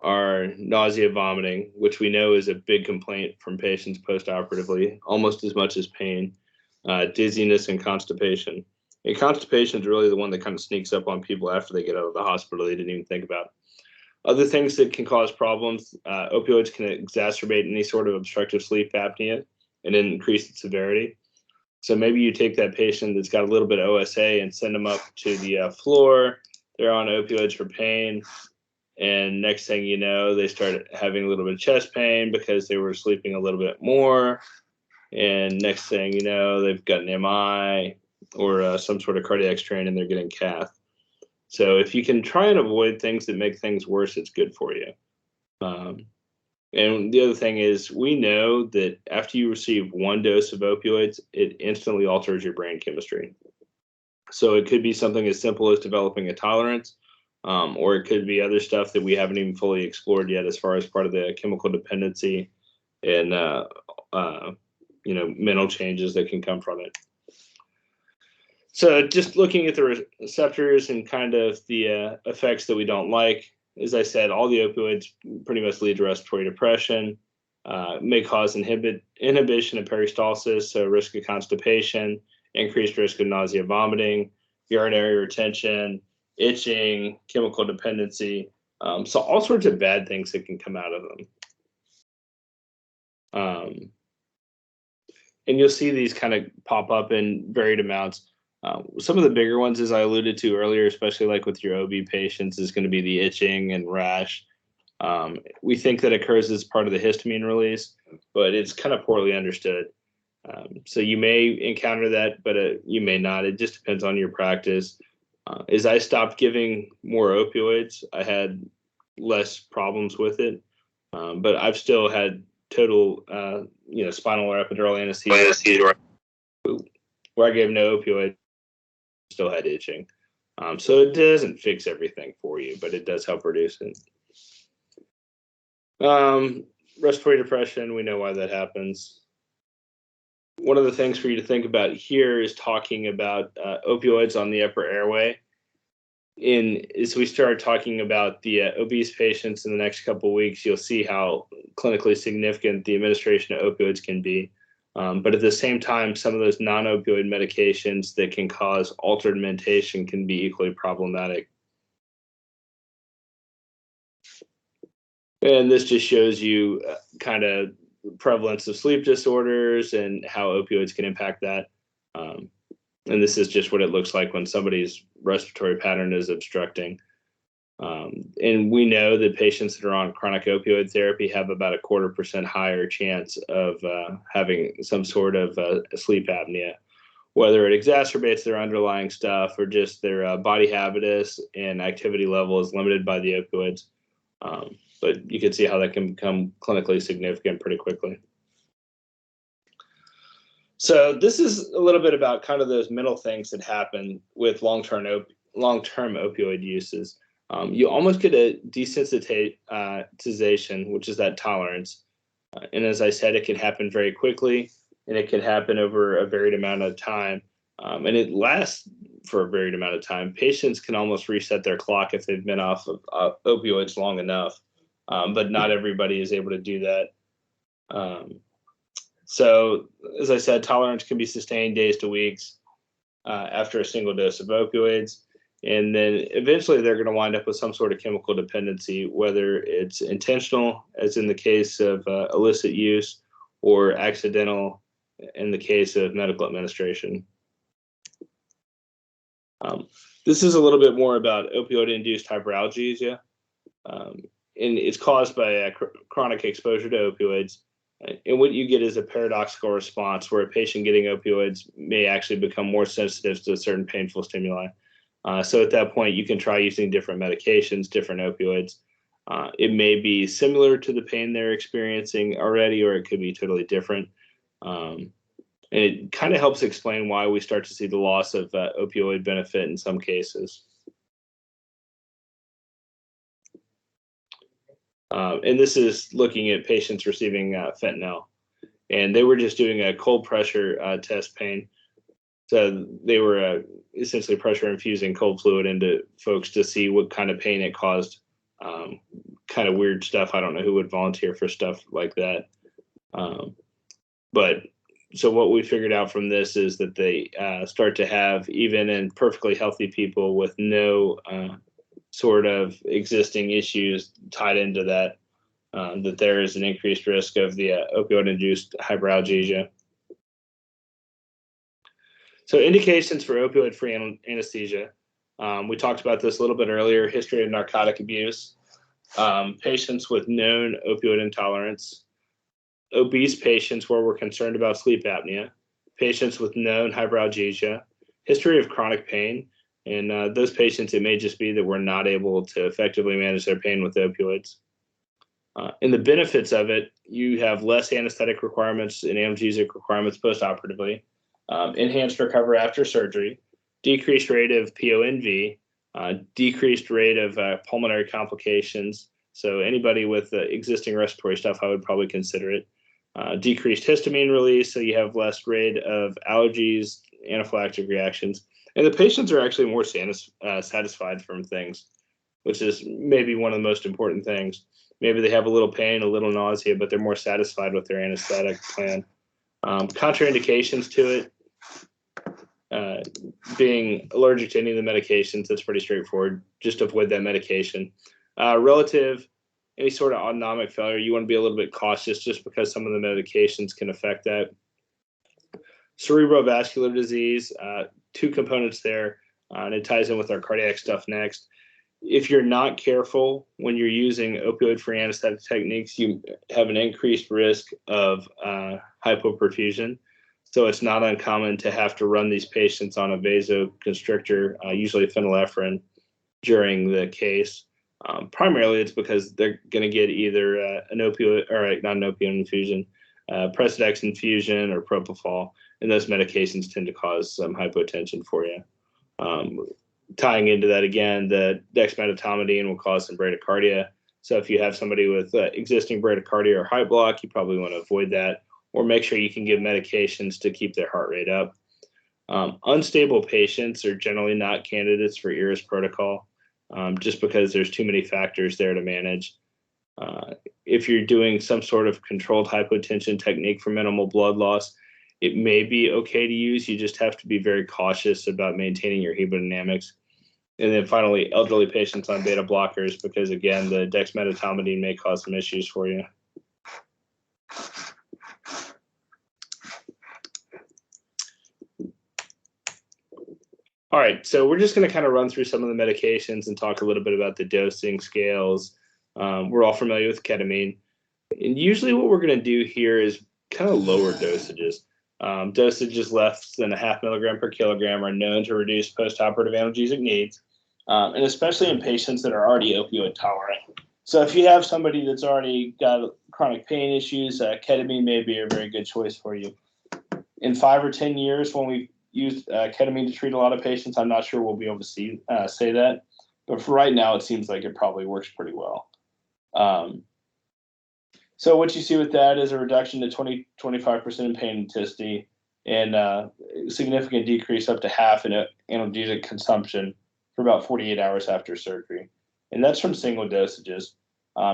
are nausea, vomiting, which we know is a big complaint from patients post-operatively, almost as much as pain, dizziness, and constipation. And constipation is really the one that kind of sneaks up on people after they get out of the hospital they didn't even think about. Other things that can cause problems, opioids can exacerbate any sort of obstructive sleep apnea and increase its severity. So maybe you take that patient that's got a little bit of OSA and send them up to the floor. They're on opioids for pain. And next thing you know, they start having a little bit of chest pain because they were sleeping a little bit more. And next thing you know, they've got an MI or some sort of cardiac strain and they're getting cath. So if you can try and avoid things that make things worse, it's good for you. And the other thing is, we know that after you receive one dose of opioids, it instantly alters your brain chemistry. So it could be something as simple as developing a tolerance, or it could be other stuff that we haven't even fully explored yet as far as part of the chemical dependency and, mental changes that can come from it. So just looking at the receptors and kind of the effects that we don't like, as I said, all the opioids pretty much lead to respiratory depression, may cause inhibition of peristalsis, so risk of constipation, increased risk of nausea, vomiting, urinary retention, itching, chemical dependency. So all sorts of bad things that can come out of them. And you'll see these kind of pop up in varied amounts. Some of the bigger ones, as I alluded to earlier, especially like with your OB patients, is going to be the itching and rash. We think that occurs as part of the histamine release, but it's kind of poorly understood. So you may encounter that, but you may not. It just depends on your practice. As I stopped giving more opioids, I had less problems with it, but I've still had total, spinal or epidural anesthesia where I gave no opioid, still had itching. So it doesn't fix everything for you, but it does help reduce it. Respiratory depression, we know why that happens. One of the things for you to think about here is talking about opioids on the upper airway. As we start talking about the obese patients in the next couple of weeks, you'll see how clinically significant the administration of opioids can be. But at the same time, some of those non-opioid medications that can cause altered mentation can be equally problematic. And this just shows you kind of prevalence of sleep disorders and how opioids can impact that. And this is just what it looks like when somebody's respiratory pattern is obstructing. And we know that patients that are on chronic opioid therapy have about a 0.25% higher chance of having some sort of sleep apnea, whether it exacerbates their underlying stuff or just their body habitus and activity level is limited by the opioids. But you can see how that can become clinically significant pretty quickly. So this is a little bit about kind of those mental things that happen with long-term opioid uses. You almost get a desensitization, which is that tolerance. And as I said, it can happen very quickly, and it can happen over a varied amount of time. And it lasts for a varied amount of time. Patients can almost reset their clock if they've been off of opioids long enough, but not everybody is able to do that. So, as I said, tolerance can be sustained days to weeks after a single dose of opioids. And then eventually they're going to wind up with some sort of chemical dependency, whether it's intentional, as in the case of illicit use, or accidental in the case of medical administration. This is a little bit more about opioid-induced hyperalgesia. And it's caused by chronic exposure to opioids. And what you get is a paradoxical response where a patient getting opioids may actually become more sensitive to certain painful stimuli. So at that point, you can try using different medications, different opioids. It may be similar to the pain they're experiencing already, or it could be totally different. And it kind of helps explain why we start to see the loss of opioid benefit in some cases. And this is looking at patients receiving fentanyl. And they were just doing a cold pressure test pain. So they were essentially pressure infusing cold fluid into folks to see what kind of pain it caused. Kind of weird stuff. I don't know who would volunteer for stuff like that. But so what we figured out from this is that they start to have, even in perfectly healthy people with no sort of existing issues tied into that, that there is an increased risk of the opioid-induced hyperalgesia. So indications for opioid-free anesthesia. We talked about this a little bit earlier, history of narcotic abuse, patients with known opioid intolerance, obese patients where we're concerned about sleep apnea, patients with known hyperalgesia, history of chronic pain, and those patients, it may just be that we're not able to effectively manage their pain with opioids. And the benefits of it, you have less anesthetic requirements and analgesic requirements postoperatively, enhanced recovery after surgery, decreased rate of PONV, decreased rate of pulmonary complications. So anybody with existing respiratory stuff, I would probably consider it. Decreased histamine release, so you have less rate of allergies, anaphylactic reactions. And the patients are actually more satisfied from things, which is maybe one of the most important things. Maybe they have a little pain, a little nausea, but they're more satisfied with their anesthetic plan. Contraindications to it, being allergic to any of the medications, that's pretty straightforward. Just avoid that medication. Relative, any sort of autonomic failure, you want to be a little bit cautious just because some of the medications can affect that. Cerebrovascular disease, two components there, and it ties in with our cardiac stuff next. If you're not careful when you're using opioid-free anesthetic techniques, you have an increased risk of hypoperfusion. So it's not uncommon to have to run these patients on a vasoconstrictor, usually phenylephrine, during the case. Primarily, it's because they're going to get either an opioid, or not an opioid infusion, Precedex infusion or propofol, and those medications tend to cause some hypotension for you. Tying into that again, the dexmedetomidine will cause some bradycardia. So if you have somebody with existing bradycardia or heart block, you probably want to avoid that, or make sure you can give medications to keep their heart rate up. Unstable patients are generally not candidates for ERAS protocol, just because there's too many factors there to manage. If you're doing some sort of controlled hypotension technique for minimal blood loss, it may be okay to use. You just have to be very cautious about maintaining your hemodynamics. And then finally, elderly patients on beta blockers, because again, the dexmedetomidine may cause some issues for you. All right, so we're just going to kind of run through some of the medications and talk a little bit about the dosing scales. We're all familiar with ketamine. And usually what we're going to do here is kind of lower dosages. Dosages less than 0.5 milligram per kilogram are known to reduce postoperative analgesic needs, and especially in patients that are already opioid tolerant. So if you have somebody that's already got chronic pain issues, ketamine may be a very good choice for you. In 5 or 10 years, when we use ketamine to treat a lot of patients, I'm not sure we'll be able to say that. But for right now, it seems like it probably works pretty well. So what you see with that is a reduction to 20-25% in pain intensity, and a significant decrease up to half in analgesic consumption for about 48 hours after surgery. And that's from single dosages.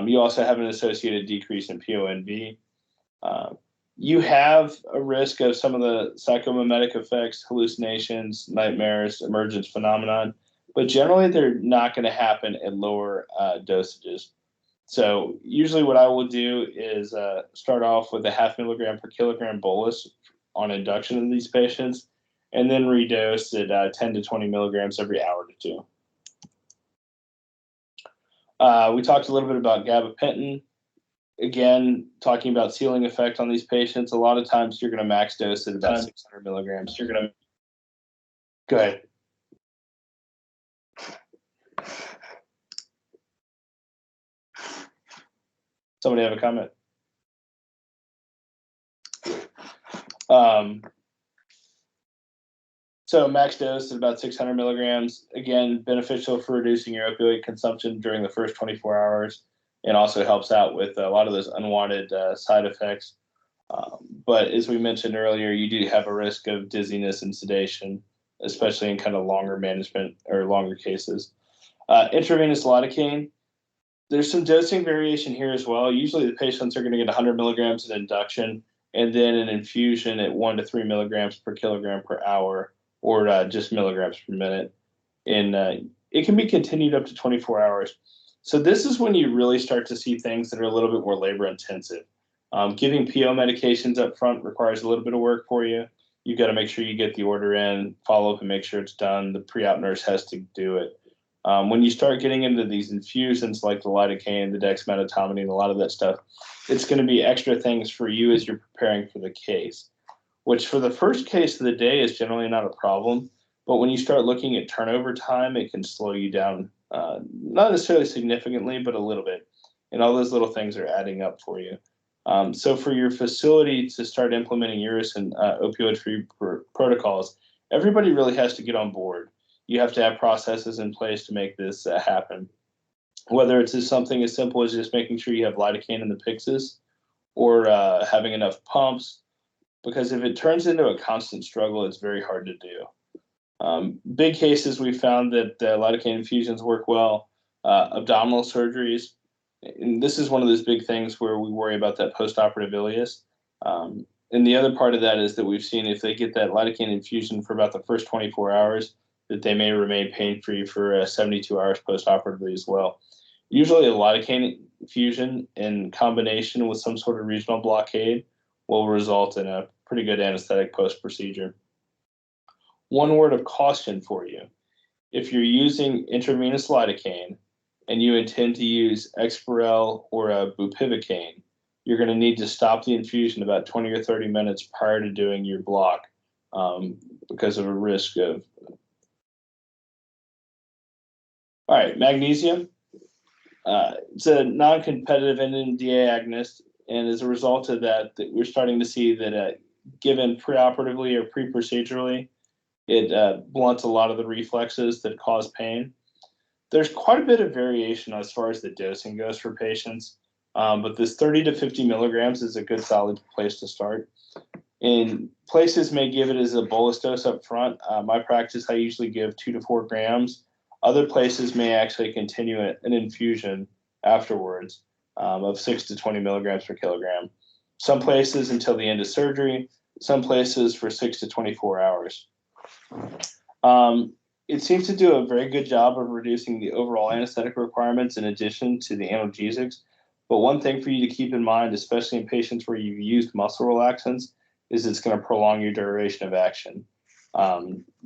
You also have an associated decrease in PONV. You have a risk of some of the psychomimetic effects, hallucinations, nightmares, emergence phenomenon, but generally they're not going to happen at lower dosages. So usually what I will do is start off with a 0.5 milligram per kilogram bolus on induction in these patients, and then redose at 10 to 20 milligrams every hour to 2. We talked a little bit about gabapentin. again, talking about ceiling effect on these patients, a lot of times you're going to max dose at about 600 milligrams. You're going to go ahead. Somebody have a comment? So max dose at about 600 milligrams, again, beneficial for reducing your opioid consumption during the first 24 hours, and also helps out with a lot of those unwanted side effects. But as we mentioned earlier, you do have a risk of dizziness and sedation, especially in kind of longer management or longer cases. Intravenous lidocaine, there's some dosing variation here as well. Usually the patients are going to get 100 milligrams in induction and then an infusion at 1 to 3 milligrams per kilogram per hour, or just milligrams per minute. And it can be continued up to 24 hours. So this is when you really start to see things that are a little bit more labor intensive. Giving PO medications up front requires a little bit of work for you. You've got to make sure you get the order in, follow up and make sure it's done. The pre-op nurse has to do it. When you start getting into these infusions like the lidocaine, the dexmedetomidine, and a lot of that stuff, it's going to be extra things for you as you're preparing for the case, which for the first case of the day is generally not a problem. But when you start looking at turnover time, it can slow you down, not necessarily significantly, but a little bit. And all those little things are adding up for you. So for your facility to start implementing URIS and opioid-free protocols, everybody really has to get on board. You have to have processes in place to make this happen. Whether it's something as simple as just making sure you have lidocaine in the Pyxis, or having enough pumps, because if it turns into a constant struggle, it's very hard to do. Big cases, we found that lidocaine infusions work well. Abdominal surgeries, and this is one of those big things where we worry about that postoperative ileus. And the other part of that is that we've seen if they get that lidocaine infusion for about the first 24 hours, that they may remain pain-free for 72 hours postoperatively as well. Usually a lidocaine infusion in combination with some sort of regional blockade will result in a pretty good anesthetic post-procedure. One word of caution for you. If you're using intravenous lidocaine and you intend to use Exparel or bupivacaine, you're going to need to stop the infusion about 20 or 30 minutes prior to doing your block because of a risk of. All right, magnesium. It's a non-competitive NMDA agonist, and as a result of that, we're starting to see that given preoperatively or pre-procedurally, it blunts a lot of the reflexes that cause pain. There's quite a bit of variation as far as the dosing goes for patients, but this 30 to 50 milligrams is a good solid place to start. And places may give it as a bolus dose up front. My practice, I usually give 2 to 4 grams. Other places may actually continue an infusion afterwards of 6 to 20 milligrams per kilogram. Some places until the end of surgery, some places for 6 to 24 hours. It seems to do a very good job of reducing the overall anesthetic requirements in addition to the analgesics. But one thing for you to keep in mind, especially in patients where you've used muscle relaxants, is it's going to prolong your duration of action.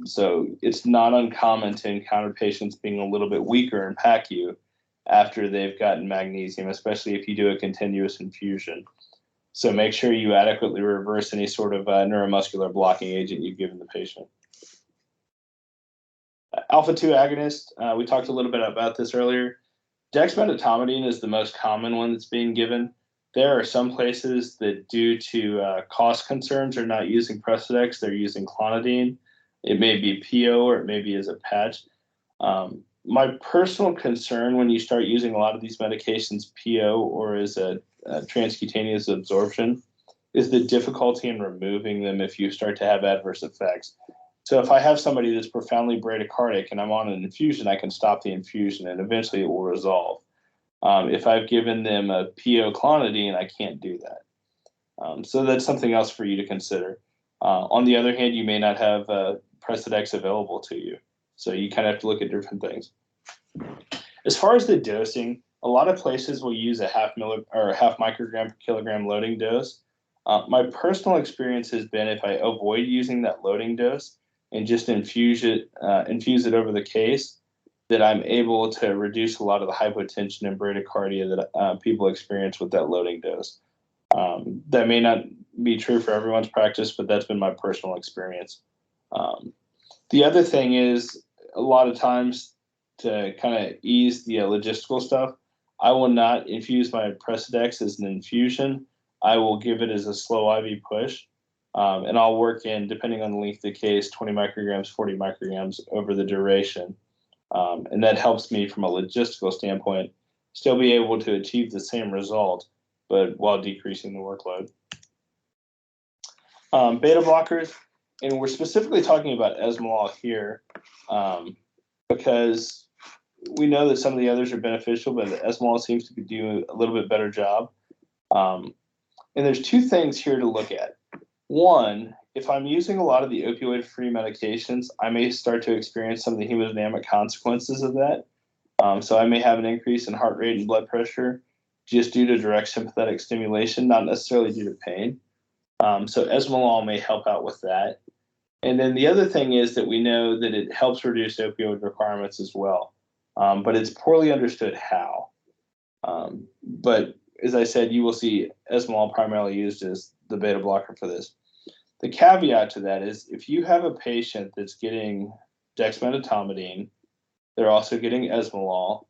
So it's not uncommon to encounter patients being a little bit weaker in PACU after they've gotten magnesium, especially if you do a continuous infusion. So make sure you adequately reverse any sort of neuromuscular blocking agent you've given the patient. Alpha-2 agonist, we talked a little bit about this earlier. Dexmedetomidine is the most common one that's being given. There are some places that, due to cost concerns, are not using Precedex, they're using clonidine. It may be PO or it may be as a patch. My personal concern when you start using a lot of these medications, PO or as a transcutaneous absorption, is the difficulty in removing them if you start to have adverse effects. So if I have somebody that's profoundly bradycardic and I'm on an infusion, I can stop the infusion and eventually it will resolve. If I've given them a PO clonidine, I can't do that. So that's something else for you to consider. On the other hand, you may not have Precedex available to you. So you kind of have to look at different things. As far as the dosing, a lot of places will use a half microgram per kilogram loading dose. My personal experience has been if I avoid using that loading dose and just infuse it over the case, that I'm able to reduce a lot of the hypotension and bradycardia that people experience with that loading dose. That may not be true for everyone's practice, but that's been my personal experience. The other thing is, a lot of times, to kind of ease the logistical stuff, I will not infuse my Precedex as an infusion. I will give it as a slow IV push. And I'll work in, depending on the length of the case, 20 micrograms, 40 micrograms over the duration. And that helps me from a logistical standpoint still be able to achieve the same result, but while decreasing the workload. Beta blockers, and we're specifically talking about esmolol here because we know that some of the others are beneficial, but esmolol seems to do a little bit better job. And there's two things here to look at. One, if I'm using a lot of the opioid-free medications, I may start to experience some of the hemodynamic consequences of that. So I may have an increase in heart rate and blood pressure just due to direct sympathetic stimulation, not necessarily due to pain. So esmolol may help out with that. And then the other thing is that we know that it helps reduce opioid requirements as well. But it's poorly understood how. But as I said, you will see esmolol primarily used as the beta blocker for this. The caveat to that is if you have a patient that's getting dexmedetomidine, they're also getting esmolol,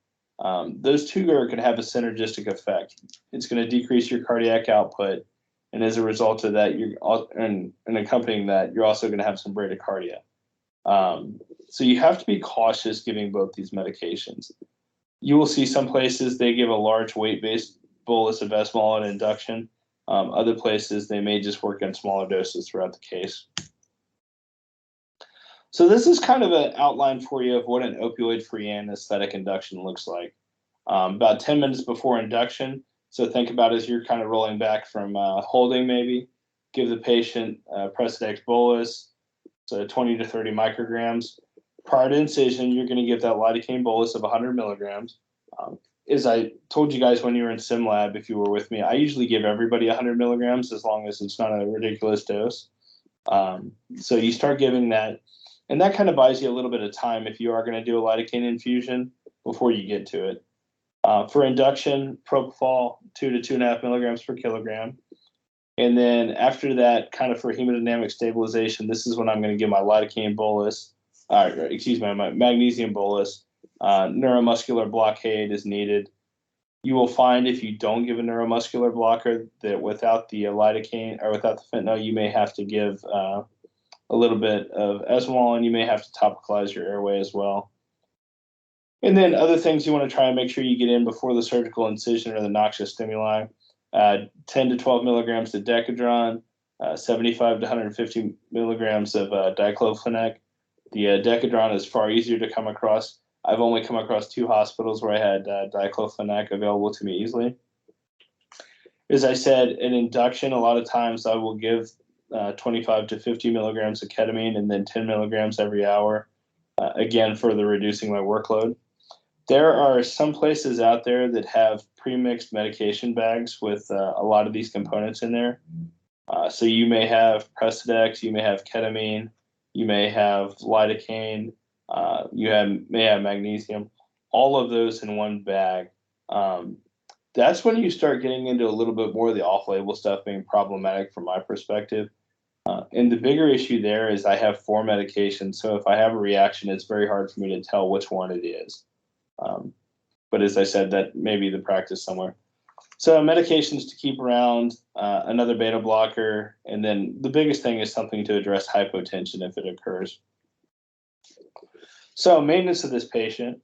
those two are going to have a synergistic effect. It's going to decrease your cardiac output, and as a result of that, and accompanying that, you're also going to have some bradycardia. So you have to be cautious giving both these medications. You will see some places they give a large weight-based bolus of esmolol at induction. Other places, they may just work in smaller doses throughout the case. So this is kind of an outline for you of what an opioid-free anesthetic induction looks like. About 10 minutes before induction, so think about as you're kind of rolling back from holding maybe, give the patient Precedex bolus, so 20 to 30 micrograms. Prior to incision, you're going to give that lidocaine bolus of 100 milligrams. As I told you guys when you were in sim lab, if you were with me, I usually give everybody 100 milligrams as long as it's not a ridiculous dose. So you start giving that, and that kind of buys you a little bit of time if you are going to do a lidocaine infusion before you get to it. For induction, propofol, 2 to 2.5 milligrams per kilogram. And then after that, kind of for hemodynamic stabilization, this is when I'm going to give my lidocaine bolus, my magnesium bolus. Neuromuscular blockade is needed. You will find if you don't give a neuromuscular blocker that without the lidocaine or without the fentanyl, you may have to give a little bit of esmolol, and you may have to topicalize your airway as well. And then other things you want to try and make sure you get in before the surgical incision or the noxious stimuli. 10 to 12 milligrams of Decadron, 75 to 150 milligrams of diclofenac. The Decadron is far easier to come across. I've only come across 2 hospitals where I had diclofenac available to me easily. As I said, in induction, a lot of times I will give 25 to 50 milligrams of ketamine and then 10 milligrams every hour, again, further reducing my workload. There are some places out there that have pre-mixed medication bags with a lot of these components in there. So you may have Precedex, you may have ketamine, you may have lidocaine, may have magnesium, all of those in one bag. That's when you start getting into a little bit more of the off-label stuff being problematic from my perspective. And the bigger issue there is I have 4 medications, so if I have a reaction, it's very hard for me to tell which one it is. But as I said, that may be the practice somewhere. So medications to keep around, another beta blocker, and then the biggest thing is something to address hypotension if it occurs. So maintenance of this patient.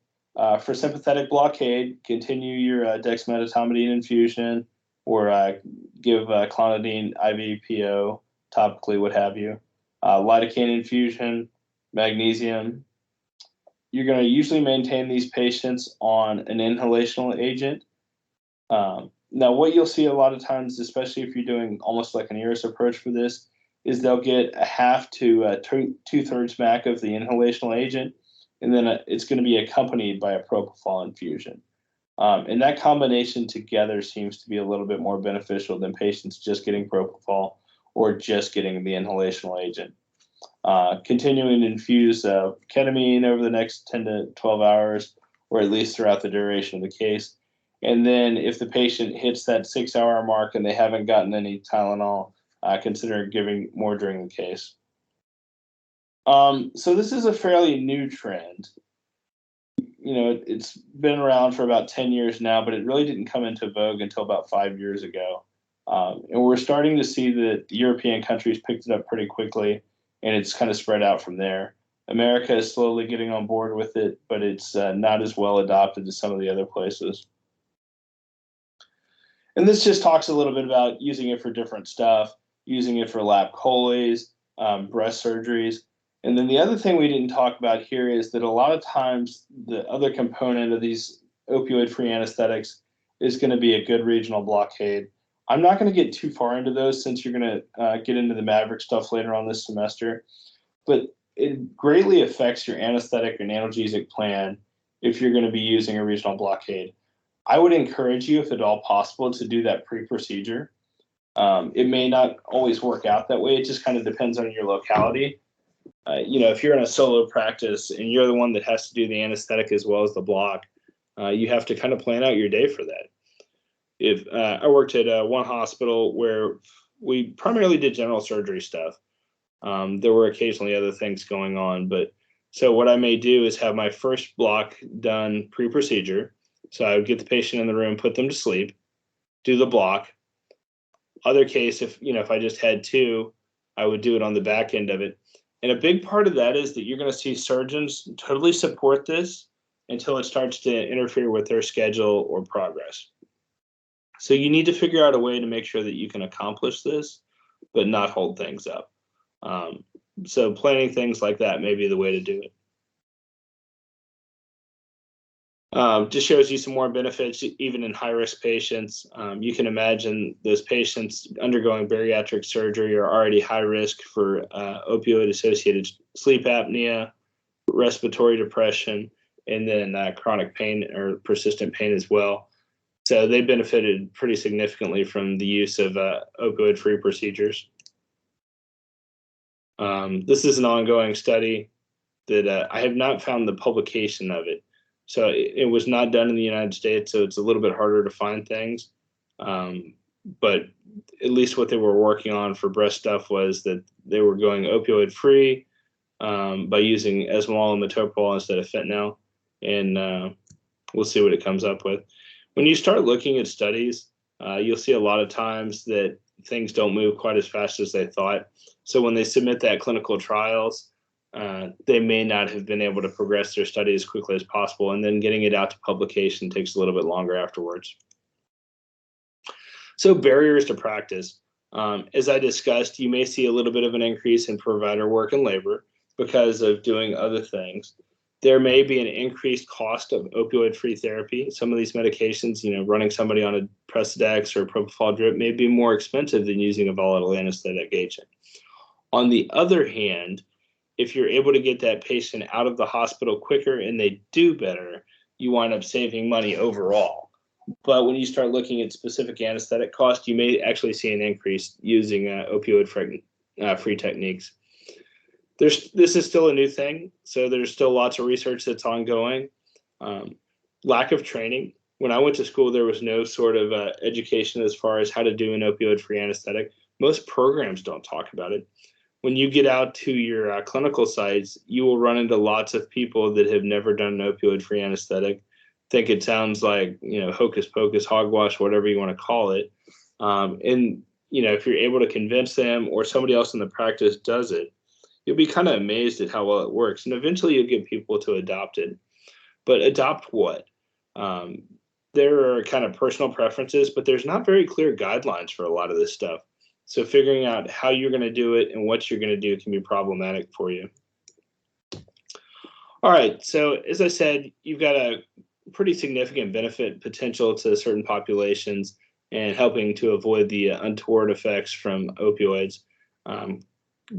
For sympathetic blockade, continue your dexmedetomidine infusion or give clonidine IV PO, topically, what have you. Lidocaine infusion, magnesium. You're going to usually maintain these patients on an inhalational agent. Now, what you'll see a lot of times, especially if you're doing almost like an ERIS approach for this, is they'll get a half to 2/3 MAC of the inhalational agent, and then it's going to be accompanied by a propofol infusion. And that combination together seems to be a little bit more beneficial than patients just getting propofol or just getting the inhalational agent. Continuing to infuse ketamine over the next 10 to 12 hours, or at least throughout the duration of the case. And then if the patient hits that 6-hour mark and they haven't gotten any Tylenol, consider giving more during the case. So this is a fairly new trend. You know, it's been around for about 10 years now, but it really didn't come into vogue until about 5 years ago. And we're starting to see that the European countries picked it up pretty quickly, and it's kind of spread out from there. America is slowly getting on board with it, but it's not as well adopted as some of the other places. And this just talks a little bit about using it for different stuff, using it for lap choles, breast surgeries. And then the other thing we didn't talk about here is that a lot of times the other component of these opioid-free anesthetics is going to be a good regional blockade. I'm not going to get too far into those since you're going to get into the Maverick stuff later on this semester, but it greatly affects your anesthetic and analgesic plan if you're going to be using a regional blockade. I would encourage you, if at all possible, to do that pre-procedure. It may not always work out that way. It just kind of depends on your locality. You know, if you're in a solo practice and you're the one that has to do the anesthetic as well as the block, you have to kind of plan out your day for that. If I worked at one hospital where we primarily did general surgery stuff. There were occasionally other things going on, but so what I may do is have my first block done pre-procedure. So I would get the patient in the room, put them to sleep, do the block. Other case, if I just had two, I would do it on the back end of it. And a big part of that is that you're going to see surgeons totally support this until it starts to interfere with their schedule or progress. So you need to figure out a way to make sure that you can accomplish this, but not hold things up. So planning things like that may be the way to do it. Just shows you some more benefits, even in high-risk patients. You can imagine those patients undergoing bariatric surgery are already high risk for opioid-associated sleep apnea, respiratory depression, and then chronic pain or persistent pain as well. So they benefited pretty significantly from the use of opioid-free procedures. This is an ongoing study that I have not found the publication of it. So it was not done in the United States, so it's a little bit harder to find things. But at least what they were working on for breast stuff was that they were going opioid-free by using esmol and metoprolol instead of fentanyl. And we'll see what it comes up with. When you start looking at studies, you'll see a lot of times that things don't move quite as fast as they thought. So when they submit that clinical trials, they may not have been able to progress their study as quickly as possible, and then getting it out to publication takes a little bit longer afterwards. So barriers to practice. As I discussed, you may see a little bit of an increase in provider work and labor because of doing other things. There may be an increased cost of opioid-free therapy. Some of these medications, running somebody on a Precedex or a propofol drip may be more expensive than using a volatile anesthetic agent. On the other hand, if you're able to get that patient out of the hospital quicker and they do better, you wind up saving money overall. But when you start looking at specific anesthetic costs, you may actually see an increase using opioid-free techniques. This is still a new thing, so there's still lots of research that's ongoing. Lack of training. When I went to school, there was no sort of education as far as how to do an opioid-free anesthetic. Most programs don't talk about it. When you get out to your clinical sites, you will run into lots of people that have never done an opioid-free anesthetic, think it sounds like, hocus pocus, hogwash, whatever you want to call it. And if you're able to convince them or somebody else in the practice does it, you'll be kind of amazed at how well it works. And eventually you'll get people to adopt it. But adopt what? There are kind of personal preferences, but there's not very clear guidelines for a lot of this stuff. So figuring out how you're going to do it and what you're going to do can be problematic for you. All right, so as I said, you've got a pretty significant benefit potential to certain populations and helping to avoid the untoward effects from opioids.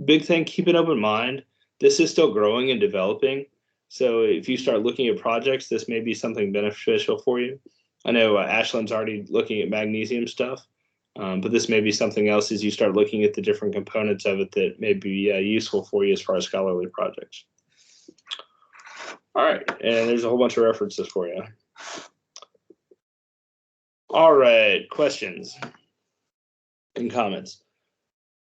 Big thing, keep an open mind. This is still growing and developing. So if you start looking at projects, this may be something beneficial for you. I know Ashland's already looking at magnesium stuff. But this may be something else as you start looking at the different components of it that may be useful for you as far as scholarly projects. All right, and there's a whole bunch of references for you. All right, questions and comments.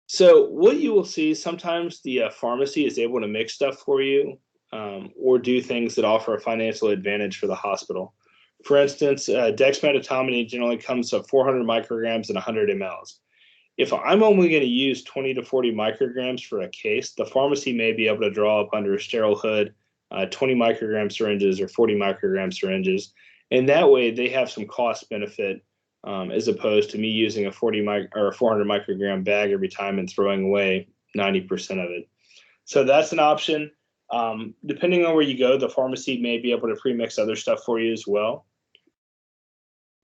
So what you will see, sometimes the pharmacy is able to mix stuff for you or do things that offer a financial advantage for the hospital. For instance, dexmedetomidine generally comes to 400 micrograms and 100 mLs. If I'm only going to use 20 to 40 micrograms for a case, the pharmacy may be able to draw up under a sterile hood 20 microgram syringes or 40 microgram syringes. And that way they have some cost benefit as opposed to me using a 400 microgram bag every time and throwing away 90% of it. So that's an option. Depending on where you go, the pharmacy may be able to pre-mix other stuff for you as well.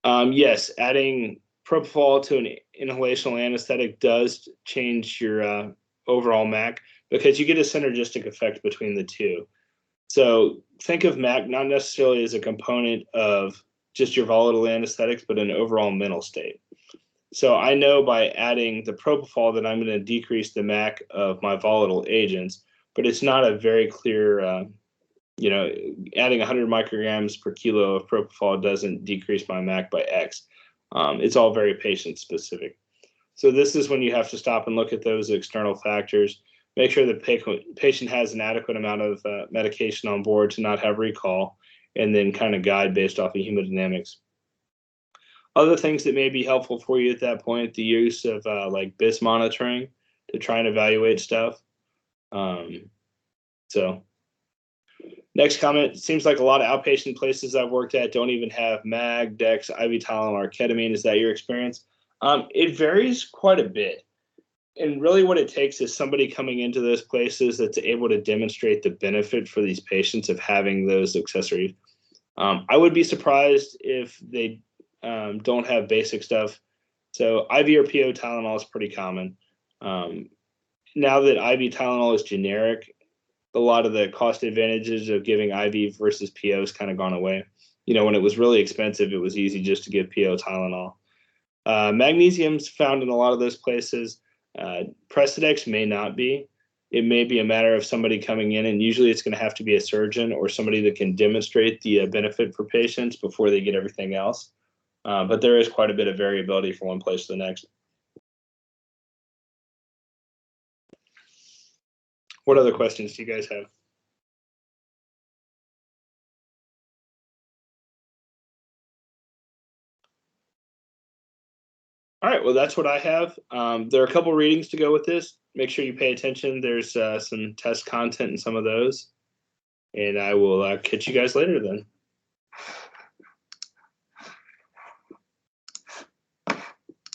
Yes, adding propofol to an inhalational anesthetic does change your overall MAC because you get a synergistic effect between the two. So think of MAC not necessarily as a component of just your volatile anesthetics, but an overall mental state. So I know by adding the propofol that I'm going to decrease the MAC of my volatile agents, but it's not a very clear, adding 100 micrograms per kilo of propofol doesn't decrease my MAC by X. It's all very patient specific. So this is when you have to stop and look at those external factors, make sure the patient has an adequate amount of medication on board to not have recall, and then kind of guide based off of hemodynamics. Other things that may be helpful for you at that point, the use of like BIS monitoring to try and evaluate stuff. So next comment, seems like a lot of outpatient places I've worked at don't even have MAG, Dex, IV Tylenol, or ketamine. Is that your experience? It varies quite a bit. And really what it takes is somebody coming into those places that's able to demonstrate the benefit for these patients of having those accessories. I would be surprised if they don't have basic stuff. So IV or PO Tylenol is pretty common. Now that IV Tylenol is generic, a lot of the cost advantages of giving IV versus PO has kind of gone away. When it was really expensive, it was easy just to give PO Tylenol. Magnesium's found in a lot of those places. Precedex may not be. It may be a matter of somebody coming in, and usually it's going to have to be a surgeon or somebody that can demonstrate the benefit for patients before they get everything else. But there is quite a bit of variability from one place to the next. What other questions do you guys have? All right, well, that's what I have. There are a couple readings to go with this. Make sure you pay attention. There's some test content in some of those. And I will catch you guys later then.